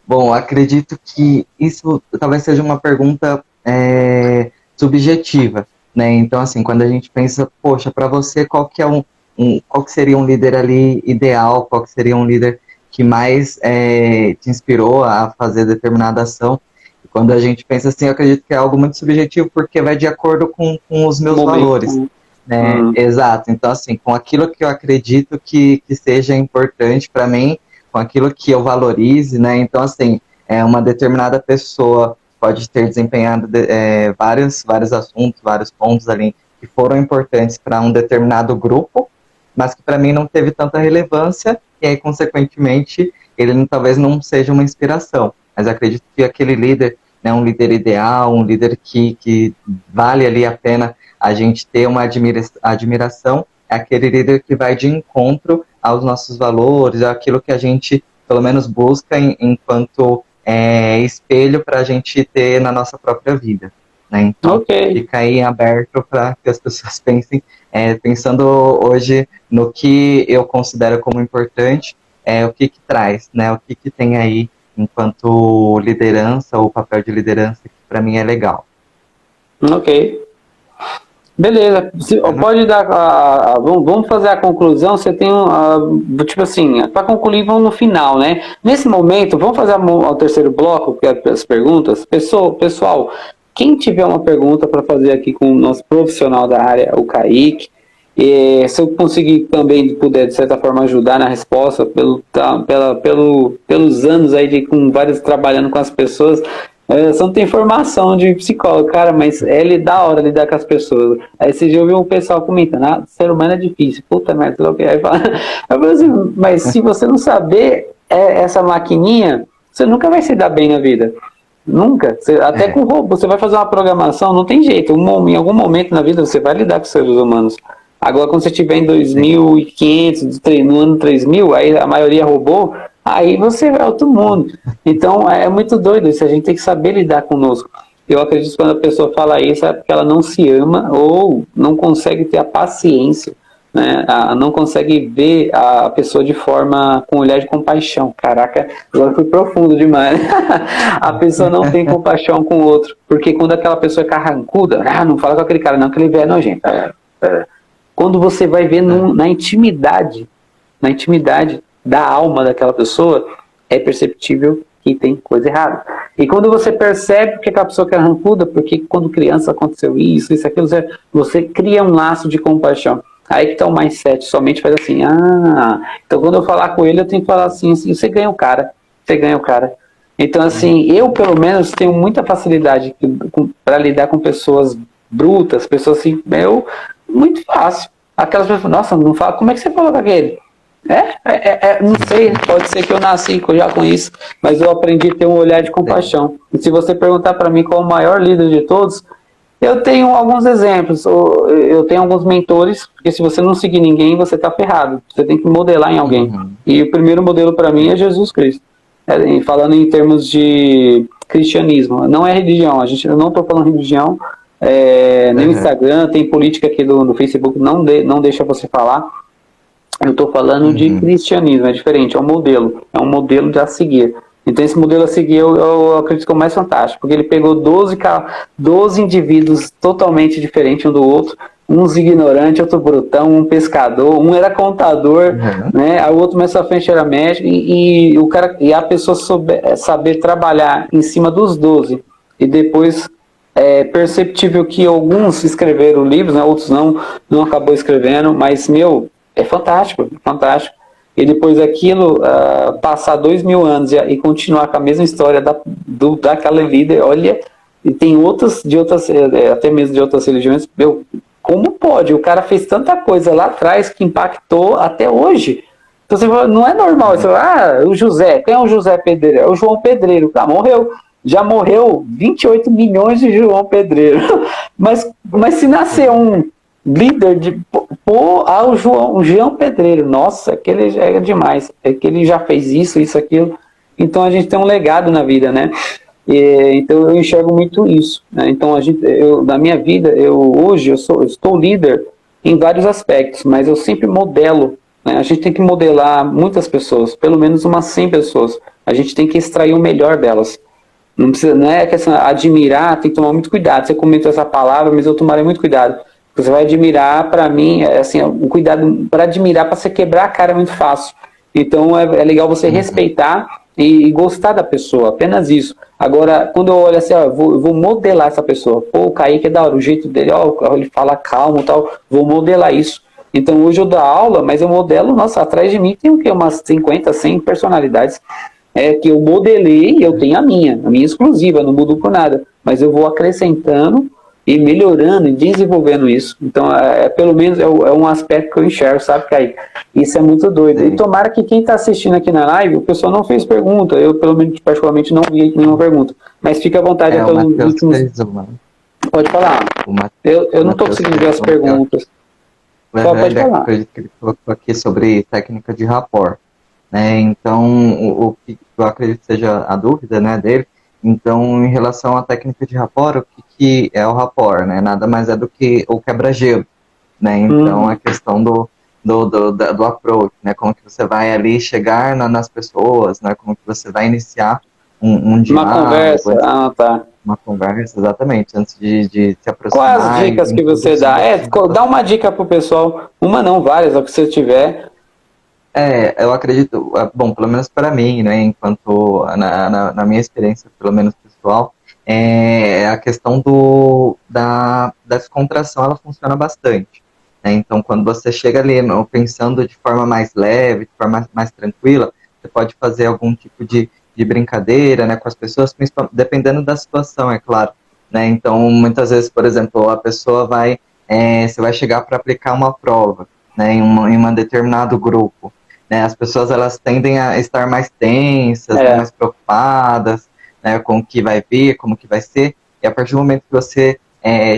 Bom, acredito que isso talvez seja uma pergunta subjetiva, né? Então, assim, quando a gente pensa, poxa, para você, qual que é qual que seria um líder ali ideal, qual que seria um líder que mais te inspirou a fazer determinada ação? E quando a gente pensa assim, eu acredito que é algo muito subjetivo, porque vai de acordo com os meus valores, né? Exato. Então, assim, com aquilo que eu acredito que seja importante para mim, com aquilo que eu valorize, né? Então, assim, uma determinada pessoa pode ter desempenhado vários assuntos, vários pontos ali que foram importantes para um determinado grupo, mas que para mim não teve tanta relevância e aí, consequentemente, ele talvez não seja uma inspiração. Mas acredito que aquele líder, né, um líder ideal, um líder que vale ali a pena a gente ter uma admiração, é aquele líder que vai de encontro aos nossos valores, aquilo que a gente, pelo menos, busca enquanto espelho para a gente ter na nossa própria vida. Né? Então, fica aí aberto para que as pessoas pensem, pensando hoje no que eu considero como importante, o que traz, né? O que tem aí enquanto liderança, ou papel de liderança, que para mim é legal. Ok. Beleza, pode dar, vamos fazer a conclusão, você tem tipo assim, para concluir vamos no final, né? Nesse momento, vamos fazer o terceiro bloco, que é as perguntas. Pessoal, quem tiver uma pergunta para fazer aqui com o nosso profissional da área, o Kaique, se eu conseguir também, puder de certa forma ajudar na resposta, pelos anos aí com vários trabalhando com as pessoas, você não tem formação de psicólogo, cara, mas da hora lidar com as pessoas. Aí você já ouviu um pessoal comentando, ser humano é difícil, puta merda, o que aí fala. Eu falo assim, mas se você não saber essa maquininha, você nunca vai se dar bem na vida. Nunca. Até com robô, você vai fazer uma programação, não tem jeito. Em algum momento na vida você vai lidar com seres humanos. Agora, quando você estiver em 2500, no ano 3000, aí a maioria robô, aí você vai outro mundo. Então, é muito doido isso, a gente tem que saber lidar conosco. Eu acredito que quando a pessoa fala isso é porque ela não se ama ou não consegue ter a paciência né? Não consegue ver a pessoa de forma, com um olhar de compaixão. Caraca, agora foi profundo demais. A pessoa não tem compaixão com o outro, porque quando aquela pessoa é carrancuda, não fala com aquele cara não, que ele é nojento. Quando você vai ver na intimidade da alma daquela pessoa, é perceptível que tem coisa errada. E quando você percebe que aquela pessoa que é carrancuda, porque quando criança aconteceu isso, aquilo, você cria um laço de compaixão. Aí que tá o mindset, somente faz assim, então quando eu falar com ele, eu tenho que falar assim, você ganha o cara. Então, assim, eu pelo menos tenho muita facilidade para lidar com pessoas brutas, pessoas assim, muito fácil. Aquelas pessoas, nossa, não fala, como é que você falou com aquele? Não sei, pode ser que eu nasci já com isso, mas eu aprendi a ter um olhar de compaixão. E se você perguntar para mim qual é o maior líder de todos, eu tenho alguns exemplos, eu tenho alguns mentores, porque se você não seguir ninguém, você está ferrado. Você tem que modelar em alguém. E o primeiro modelo para mim é Jesus Cristo. Falando em termos de cristianismo, não é religião, eu não estou falando religião, nem o Instagram, tem política aqui do Facebook, não deixa você falar. Eu estou falando de cristianismo, é diferente, é um modelo a seguir. Então esse modelo a seguir eu acredito que é o mais fantástico, porque ele pegou 12 indivíduos totalmente diferentes um do outro, uns ignorantes, outro brutão, um pescador, um era contador, né? O outro mais à frente era médico, e a pessoa saber trabalhar em cima dos 12, e depois é perceptível que alguns escreveram livros, né? Outros não acabou escrevendo, mas, é fantástico. E depois daquilo, passar 2000 anos e continuar com a mesma história daquela líder, olha, e tem outras, até mesmo de outras religiões, como pode? O cara fez tanta coisa lá atrás que impactou até hoje. Então você fala, não é normal. Você fala, o José, quem é o José Pedreiro? É o João Pedreiro. morreu. Já morreu 28 milhões de João Pedreiro. Mas se nascer um líder o João Pedreiro, nossa, aquele é demais. É que ele já fez isso, aquilo. Então a gente tem um legado na vida, né? Então eu enxergo muito isso, né? Então na minha vida, hoje eu estou líder em vários aspectos, mas eu sempre modelo, né? A gente tem que modelar muitas pessoas, pelo menos umas 100 pessoas. A gente tem que extrair o melhor delas. Não é questão admirar, tem que tomar muito cuidado. Você comentou essa palavra, mas eu tomarei muito cuidado. Você vai admirar, para mim, assim, um cuidado para admirar, para você quebrar a cara é muito fácil. Então é legal você respeitar e gostar da pessoa, apenas isso. Agora, quando eu olho assim, eu vou modelar essa pessoa. Pô, o Kaique é da hora, o jeito dele, ele fala calmo e tal, vou modelar isso. Então hoje eu dou aula, mas eu modelo, nossa, atrás de mim tem o quê? Umas 50, 100 personalidades. Que eu modelei, eu tenho a minha exclusiva, não mudo por nada. Mas eu vou acrescentando e melhorando e desenvolvendo isso. Então, pelo menos é um aspecto que eu enxergo, sabe, Kaique? Isso é muito doido. E tomara que quem está assistindo aqui na live, o pessoal não fez pergunta. Eu, pelo menos, particularmente, não vi nenhuma pergunta. Mas fica à vontade. Pode falar. Eu não estou conseguindo ver as perguntas. Pode falar. Eu acredito que ele colocou aqui sobre técnica de rapport. Né? Então, o que eu acredito que seja a dúvida, né, dele, então, em relação à técnica de rapport, o que é o rapport, né? Nada mais é do que o quebra-gelo, né? Então, a questão do approach, né? Como que você vai ali chegar nas pessoas, né? Como que você vai iniciar um diálogo. Uma conversa, tá. Uma conversa, exatamente, antes de se aproximar. Quais as dicas que você dá? Dá uma dica pro pessoal, uma não, várias, o que você tiver. Eu acredito, bom, pelo menos para mim, né, enquanto na minha experiência, pelo menos pessoal, a questão da descontração, ela funciona bastante. Né? Então, quando você chega ali pensando de forma mais leve, de forma mais tranquila, você pode fazer algum tipo de brincadeira, né, com as pessoas, dependendo da situação, é claro. Né? Então, muitas vezes, por exemplo, a pessoa você vai chegar para aplicar uma prova, né, em um determinado grupo. Né, as pessoas, elas tendem a estar mais tensas, mais preocupadas, né, com o que vai vir, como que vai ser, e a partir do momento que você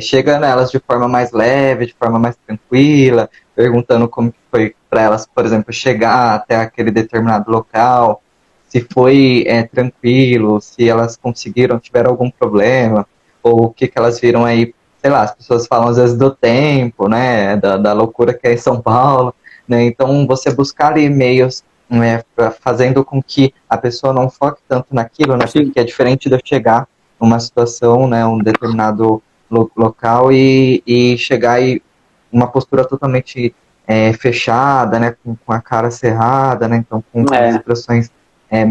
chega nelas de forma mais leve, de forma mais tranquila, perguntando como que foi para elas, por exemplo, chegar até aquele determinado local, se foi tranquilo, se elas tiveram algum problema, ou o que elas viram aí sei lá, as pessoas falam às vezes do tempo, né, da loucura que é em São Paulo, né, então você buscar ali meios, né, fazendo com que a pessoa não foque tanto naquilo, né, Sim. porque é diferente de eu chegar numa situação, né, um determinado local e chegar e uma postura totalmente fechada, né, com a cara cerrada, né, então com as expressões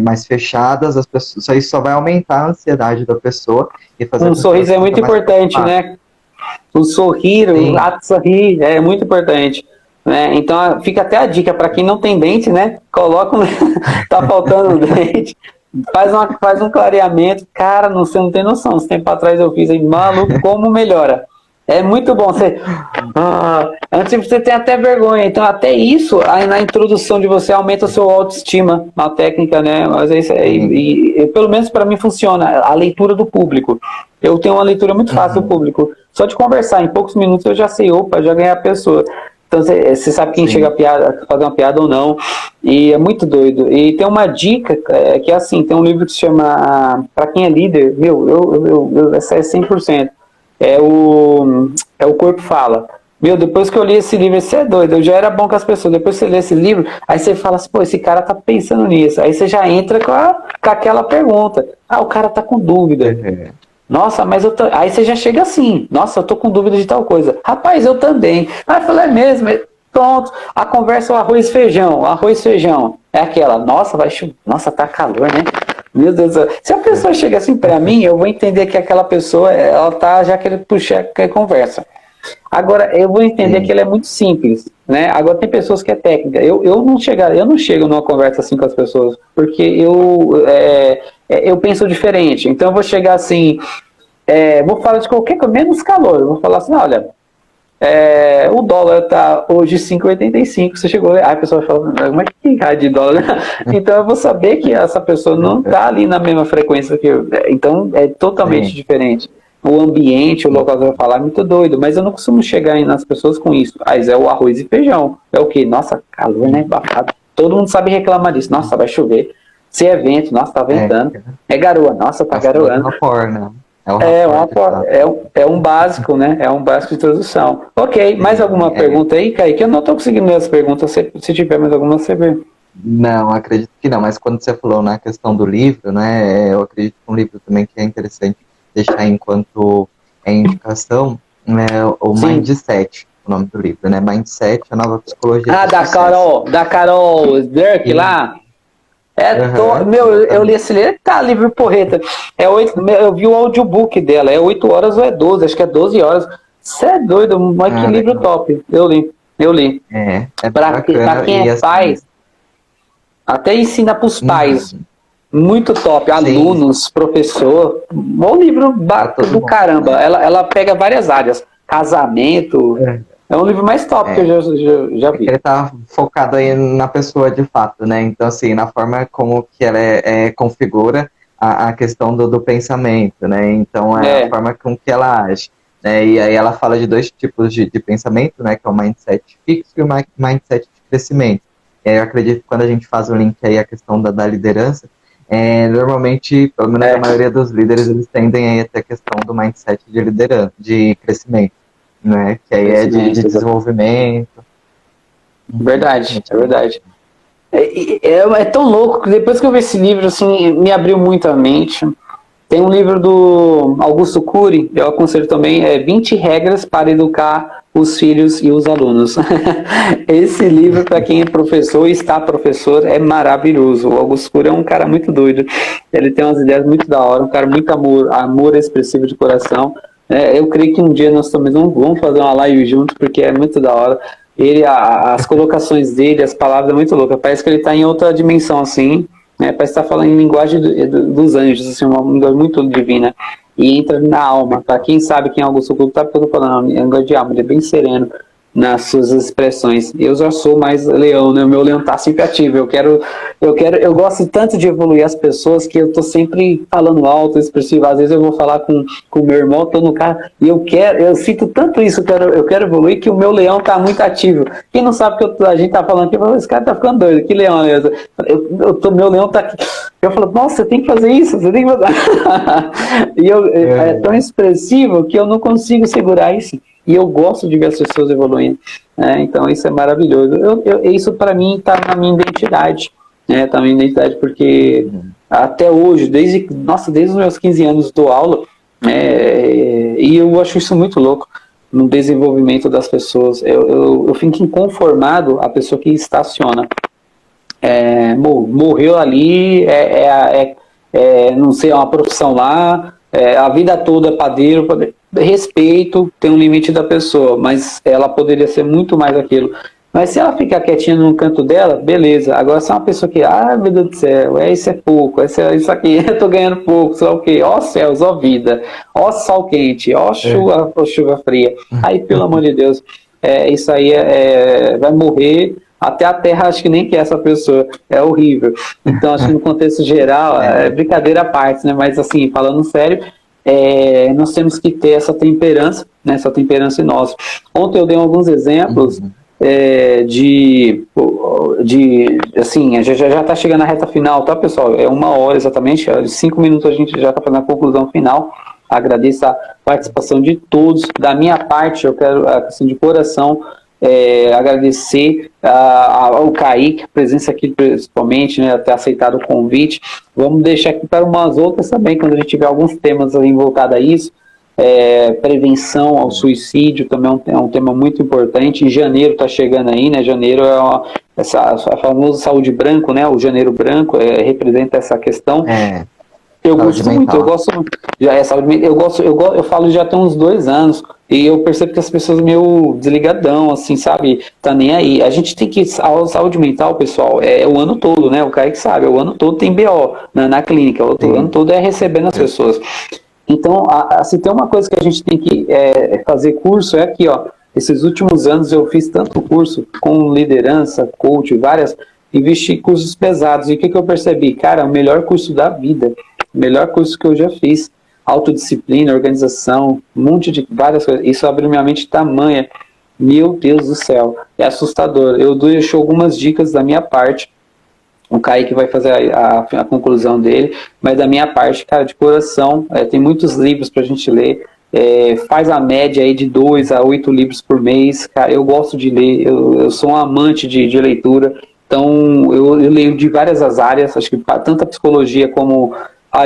mais fechadas, as pessoas, isso aí só vai aumentar a ansiedade da pessoa e fazer Um com que ela sorriso se é sinta muito mais importante, preocupada. né? O sorrir, o Sim, ato de sorrir é muito importante. Né? Então fica até a dica para quem não tem dente, né? Coloca tá faltando dente, faz um clareamento. Cara, você não tem noção. Esse tempo atrás eu fiz aí, maluco, como melhora. É muito bom. Antes você tem até vergonha. Então, até isso, aí na introdução de você aumenta o seu autoestima, na técnica, né? Mas isso sim. pelo menos para mim funciona. A leitura do público. Eu tenho uma leitura muito fácil do Uhum, público. Só de conversar, em poucos minutos eu já sei, opa, já ganhei a pessoa. Então você sabe quem chega sim. a fazer uma piada ou não. E é muito doido. E tem uma dica que é assim, tem um livro que se chama Para Quem é Líder, essa é 100%. É o Corpo Fala. Meu, depois que eu li esse livro, você é doido, eu já era bom com as pessoas. Depois que você lê esse livro, aí você fala assim, pô, esse cara tá pensando nisso. Aí você já entra com aquela pergunta. O cara tá com dúvida. Uhum. Nossa, mas aí você já chega assim. Nossa, eu tô com dúvida de tal coisa. Rapaz, eu também. Aí eu falei, é mesmo? Pronto. A conversa é o arroz e feijão. Arroz e feijão. É aquela, nossa, nossa, tá calor, né? Meu Deus do céu. Se a pessoa chega assim pra mim, eu vou entender que aquela pessoa, ela tá já querendo puxar a conversa. Agora, eu vou entender que Sim. ele é muito simples, né? Agora, tem pessoas que é técnica. Eu não chego numa conversa assim com as pessoas, porque eu penso diferente. Então, eu vou chegar assim, vou falar de qualquer coisa, menos calor. Eu vou falar assim, olha, o dólar tá hoje 5,85. Você chegou, aí a pessoa fala, mas que raio de dólar? Então, eu vou saber que essa pessoa não tá ali na mesma frequência que eu. Então, é totalmente Sim. diferente. O ambiente, o local que eu vou falar é muito doido, mas eu não costumo chegar aí nas pessoas com isso. Mas é o arroz e feijão. É o quê? Nossa, calor, né? Babado. Todo mundo sabe reclamar disso. Nossa, vai chover. Se é vento, nossa, tá É, ventando. É garoa, nossa, tá é o famoso garoando. rapport, né? É o É, rapport de fato. é um básico, né? É um básico de introdução. Ok, mais Sim, alguma pergunta aí, Kaique? Eu não estou conseguindo ler as perguntas. Se tiver mais alguma, você vê. não, acredito que não, mas quando você falou na questão do livro, né, eu acredito que um livro também que é interessante deixar enquanto indicação, é o Sim. Mindset, o nome do livro, né? Mindset, a nova psicologia Ah, do sucesso. Da Carol Dirk E, lá. Meu, eu li exatamente. esse livro, tá, livro porreta. Eu vi o audiobook dela, é 8 horas ou é 12, acho que é 12 horas. Você é doido, mas que Ah, livro legal. top. Eu li. É bem Pra bacana quem e é pai, assim, até ensina pros pais. uhum, Muito top, sim, alunos, professor, bom livro para todo do mundo, caramba. né? Ela pega várias áreas, casamento, É. é um livro mais top que eu É. já É que vi. ele tá focado aí na pessoa de fato, né? Então, assim, na forma como que ela configura a questão do pensamento, né? Então, é a É, forma com que ela age. Né? E aí ela fala de dois tipos de pensamento, né? Que é o mindset fixo e o mindset de crescimento. E aí eu acredito que quando a gente faz o link aí à questão da liderança, normalmente, pelo menos a é, maioria dos líderes, eles tendem aí até a questão do mindset de liderança, de crescimento, né? Que aí é de crescimento, exatamente. desenvolvimento. Verdade, Exatamente. é verdade. É tão louco que depois que eu vi esse livro, assim, me abriu muito a mente. Tem um livro do Augusto Cury, eu aconselho também, 20 regras para educar os filhos e os alunos. Esse livro, para quem é professor e está professor, é maravilhoso. O Augusto Cury é um cara muito doido. Ele tem umas ideias muito da hora, um cara muito amor expressivo de coração. Eu creio que um dia nós também vamos fazer uma live junto, porque é muito da hora. As colocações dele, as palavras é muito louca. Parece que ele está em outra dimensão, assim, né? Parece estar falando em linguagem dos anjos, assim, uma linguagem muito divina. E entra na alma. Para quem sabe quem é Augusto Cury, sabe o que eu tô falando, é linguagem de alma, ele é bem sereno. nas suas expressões. Eu já sou mais leão, né? O meu leão tá sempre ativo. Eu gosto tanto de evoluir as pessoas que eu tô sempre falando alto, expressivo. Às vezes eu vou falar com o meu irmão, tô no carro, e eu sinto tanto isso, eu quero evoluir, que o meu leão tá muito ativo. Quem não sabe que a gente tá falando aqui, esse cara tá ficando doido, que leão é esse? Meu leão tá aqui. Eu falo, nossa, você tem que fazer isso, você tem que fazer. É tão expressivo que eu não consigo segurar isso. E eu gosto de ver as pessoas evoluindo, né? Então isso é maravilhoso. Isso para mim está na minha identidade, né? Tá na minha identidade porque até hoje, desde os meus 15 anos dou aula, e eu acho isso muito louco no desenvolvimento das pessoas. Eu fico inconformado a pessoa que estaciona. Morreu ali, não sei, é uma profissão lá, a vida toda é padeiro. Respeito, tem um limite da pessoa, mas ela poderia ser muito mais aquilo. Mas se ela ficar quietinha no canto dela, beleza. Agora, se é uma pessoa que, meu Deus do céu, isso é pouco, isso aqui, eu tô ganhando pouco, sei lá o quê, ó céus, ó vida, ó sol quente, ó chuva fria. Aí, pelo amor de Deus, isso aí vai morrer. Até a Terra acho que nem quer essa pessoa, é horrível. Então, acho que no contexto geral, é brincadeira à parte, né? Mas assim, falando sério, nós temos que ter essa temperança, né? Essa temperança em nós. Ontem eu dei alguns exemplos assim, já está chegando na reta final, tá, pessoal? É 1 hora exatamente, 5 minutos a gente já está fazendo a conclusão final. Agradeço a participação de todos. Da minha parte, eu quero, assim, de coração, agradecer ao Kaique, a presença aqui principalmente, né, ter aceitado o convite. Vamos deixar aqui para umas outras também, quando a gente tiver alguns temas ali voltados a isso. Prevenção ao suicídio também é um tema muito importante. Em janeiro está chegando aí, né? Janeiro a famosa saúde branco, né? O janeiro branco representa essa questão. Eu gosto muito, eu gosto muito. Eu falo já tem uns 2 anos e eu percebo que as pessoas meio desligadão, assim, sabe? Tá nem aí. A gente tem que. A saúde mental, pessoal, é o ano todo, né? O Kaique sabe, o ano todo tem BO na clínica, o ano todo é recebendo as pessoas. Então, se tem uma coisa que a gente tem que fazer curso, é aqui, ó. Esses últimos anos eu fiz tanto curso com liderança, coach, investi em cursos pesados. E o que eu percebi? Cara, o melhor curso da vida. O melhor curso que eu já fiz. Autodisciplina, organização, um monte de várias coisas. Isso abriu minha mente tamanha. Meu Deus do céu. É assustador. Eu deixo algumas dicas da minha parte. O Kaique vai fazer a conclusão dele. Mas da minha parte, cara, de coração, tem muitos livros pra gente ler. Faz a média aí de 2 a 8 livros por mês. Cara, eu gosto de ler. Eu sou um amante de leitura. Então, eu leio de várias as áreas. Acho que tanto a psicologia como... a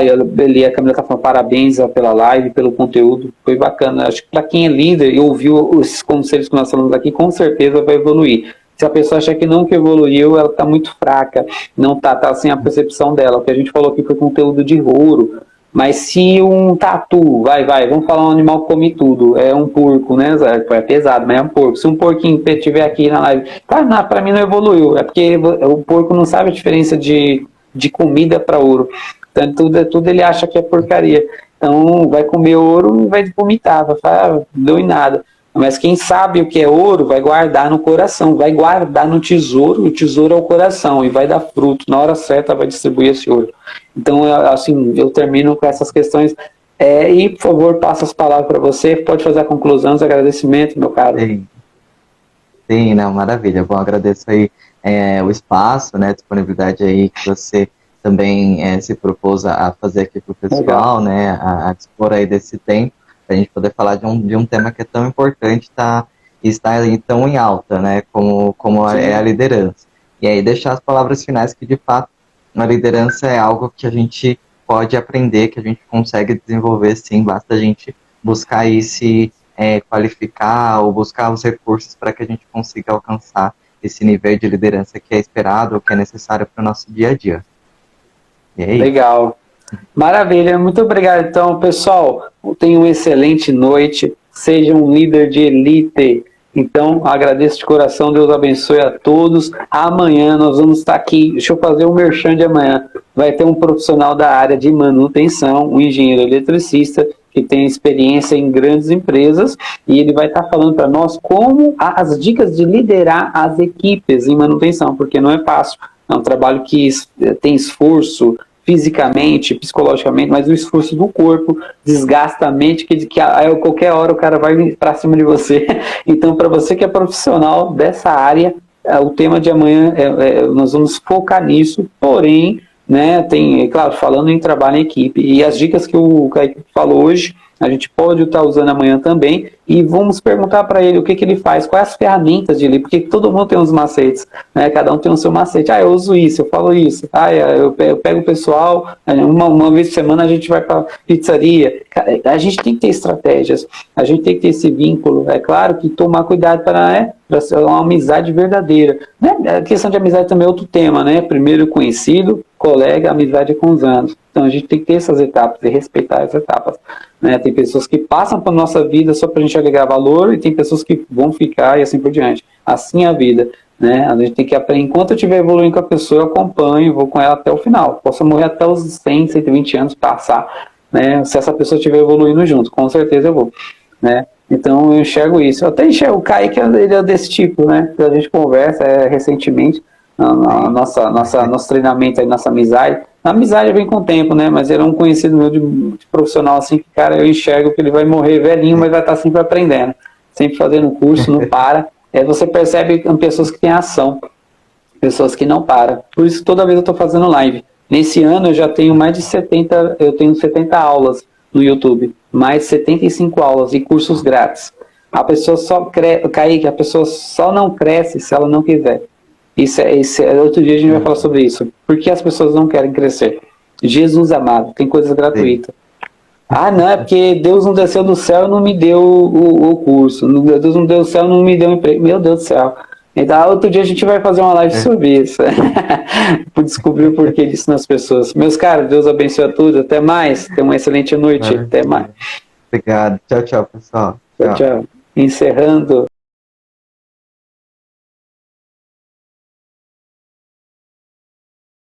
Camila tá falando parabéns pela live, pelo conteúdo, foi bacana. Acho que para quem é líder e ouviu esses conselhos que nós falamos aqui, com certeza vai evoluir. Se a pessoa achar que não evoluiu, ela está muito fraca, não tá sem a percepção dela. O que a gente falou aqui foi conteúdo de ouro. Mas se um tatu, vamos falar um animal que come tudo, é um porco, né? É pesado, mas é um porco. Se um porquinho estiver aqui na live, para mim não evoluiu, é porque o porco não sabe a diferença de comida para ouro. Então, tudo ele acha que é porcaria. Então, vai comer ouro e vai vomitar, vai falar, deu em nada. Mas quem sabe o que é ouro, vai guardar no coração, vai guardar no tesouro, o tesouro é o coração, e vai dar fruto, na hora certa vai distribuir esse ouro. Então, assim, eu termino com essas questões. E, por favor, passo as palavras para você, pode fazer a conclusão, os agradecimentos, meu caro. Sim, não, maravilha. Bom, agradeço aí o espaço, né, a disponibilidade aí que você também se propôs a fazer aqui para o pessoal, né, a dispor aí desse tempo, para a gente poder falar de um tema que é tão importante, está aí tão em alta, né, como é a liderança. E aí deixar as palavras finais que, de fato, a liderança é algo que a gente pode aprender, que a gente consegue desenvolver, sim, basta a gente buscar aí se qualificar ou buscar os recursos para que a gente consiga alcançar esse nível de liderança que é esperado, ou que é necessário para o nosso dia a dia. Legal. Maravilha, muito obrigado. Então, pessoal, tenham uma excelente noite, seja um líder de elite. Então, agradeço de coração, Deus abençoe a todos. Amanhã nós vamos estar aqui, deixa eu fazer um merchan de amanhã. Vai ter um profissional da área de manutenção, um engenheiro eletricista, que tem experiência em grandes empresas, e ele vai estar falando para nós como as dicas de liderar as equipes em manutenção, porque não é fácil, é um trabalho que tem esforço fisicamente, psicologicamente, mas o esforço do corpo desgasta a mente, que a qualquer hora o cara vai para cima de você. Então, para você que é profissional dessa área, o tema de amanhã, nós vamos focar nisso, porém, né, tem, claro, falando em trabalho em equipe, e as dicas que o Kaique falou hoje, a gente pode estar usando amanhã também, e vamos perguntar para ele o que ele faz, quais as ferramentas de ele, porque todo mundo tem uns macetes, né, cada um tem o seu macete, eu uso isso, eu falo isso, eu pego o pessoal, uma vez por semana a gente vai para pizzaria, a gente tem que ter estratégias, a gente tem que ter esse vínculo, é claro que tomar cuidado para ser uma amizade verdadeira, né? A questão de amizade também é outro tema, né, primeiro conhecido, colega, amizade com os anos, então a gente tem que ter essas etapas e respeitar essas etapas, né? Tem pessoas que passam para nossa vida só para a gente agregar valor e tem pessoas que vão ficar e assim por diante, assim é a vida, né? A gente tem que aprender, enquanto eu estiver evoluindo com a pessoa, eu acompanho, vou com ela até o final, posso morrer até os 100, 120 anos, passar, né? Se essa pessoa estiver evoluindo junto, com certeza eu vou, né? Então eu enxergo isso, eu até enxergo o Kaique, ele é desse tipo, né? A gente conversa recentemente, nosso treinamento aí, nossa amizade. A amizade vem com o tempo, né? Mas ele é um conhecido meu de profissional, assim, que, cara, eu enxergo que ele vai morrer velhinho, mas vai estar sempre aprendendo, sempre fazendo curso, não para. Você percebe pessoas que têm ação, pessoas que não param. Por isso, toda vez eu estou fazendo live. Nesse ano, eu já tenho mais de 70, eu tenho 70 aulas no YouTube, mais de 75 aulas e cursos grátis. A pessoa só cresce, Kaique, a pessoa só não cresce se ela não quiser. Outro dia a gente vai falar sobre isso. Por que as pessoas não querem crescer? Jesus amado, tem coisas gratuitas. Não, é porque Deus não desceu do céu e não me deu o curso. Deus não deu do céu e não me deu o emprego. Meu Deus do céu. Então, outro dia a gente vai fazer uma live sobre isso. Por descobrir o porquê disso nas pessoas. Meus caros, Deus abençoe a todos. Até mais. Tenha uma excelente noite. Até mais. Obrigado. Tchau, tchau, pessoal. Tchau. Encerrando.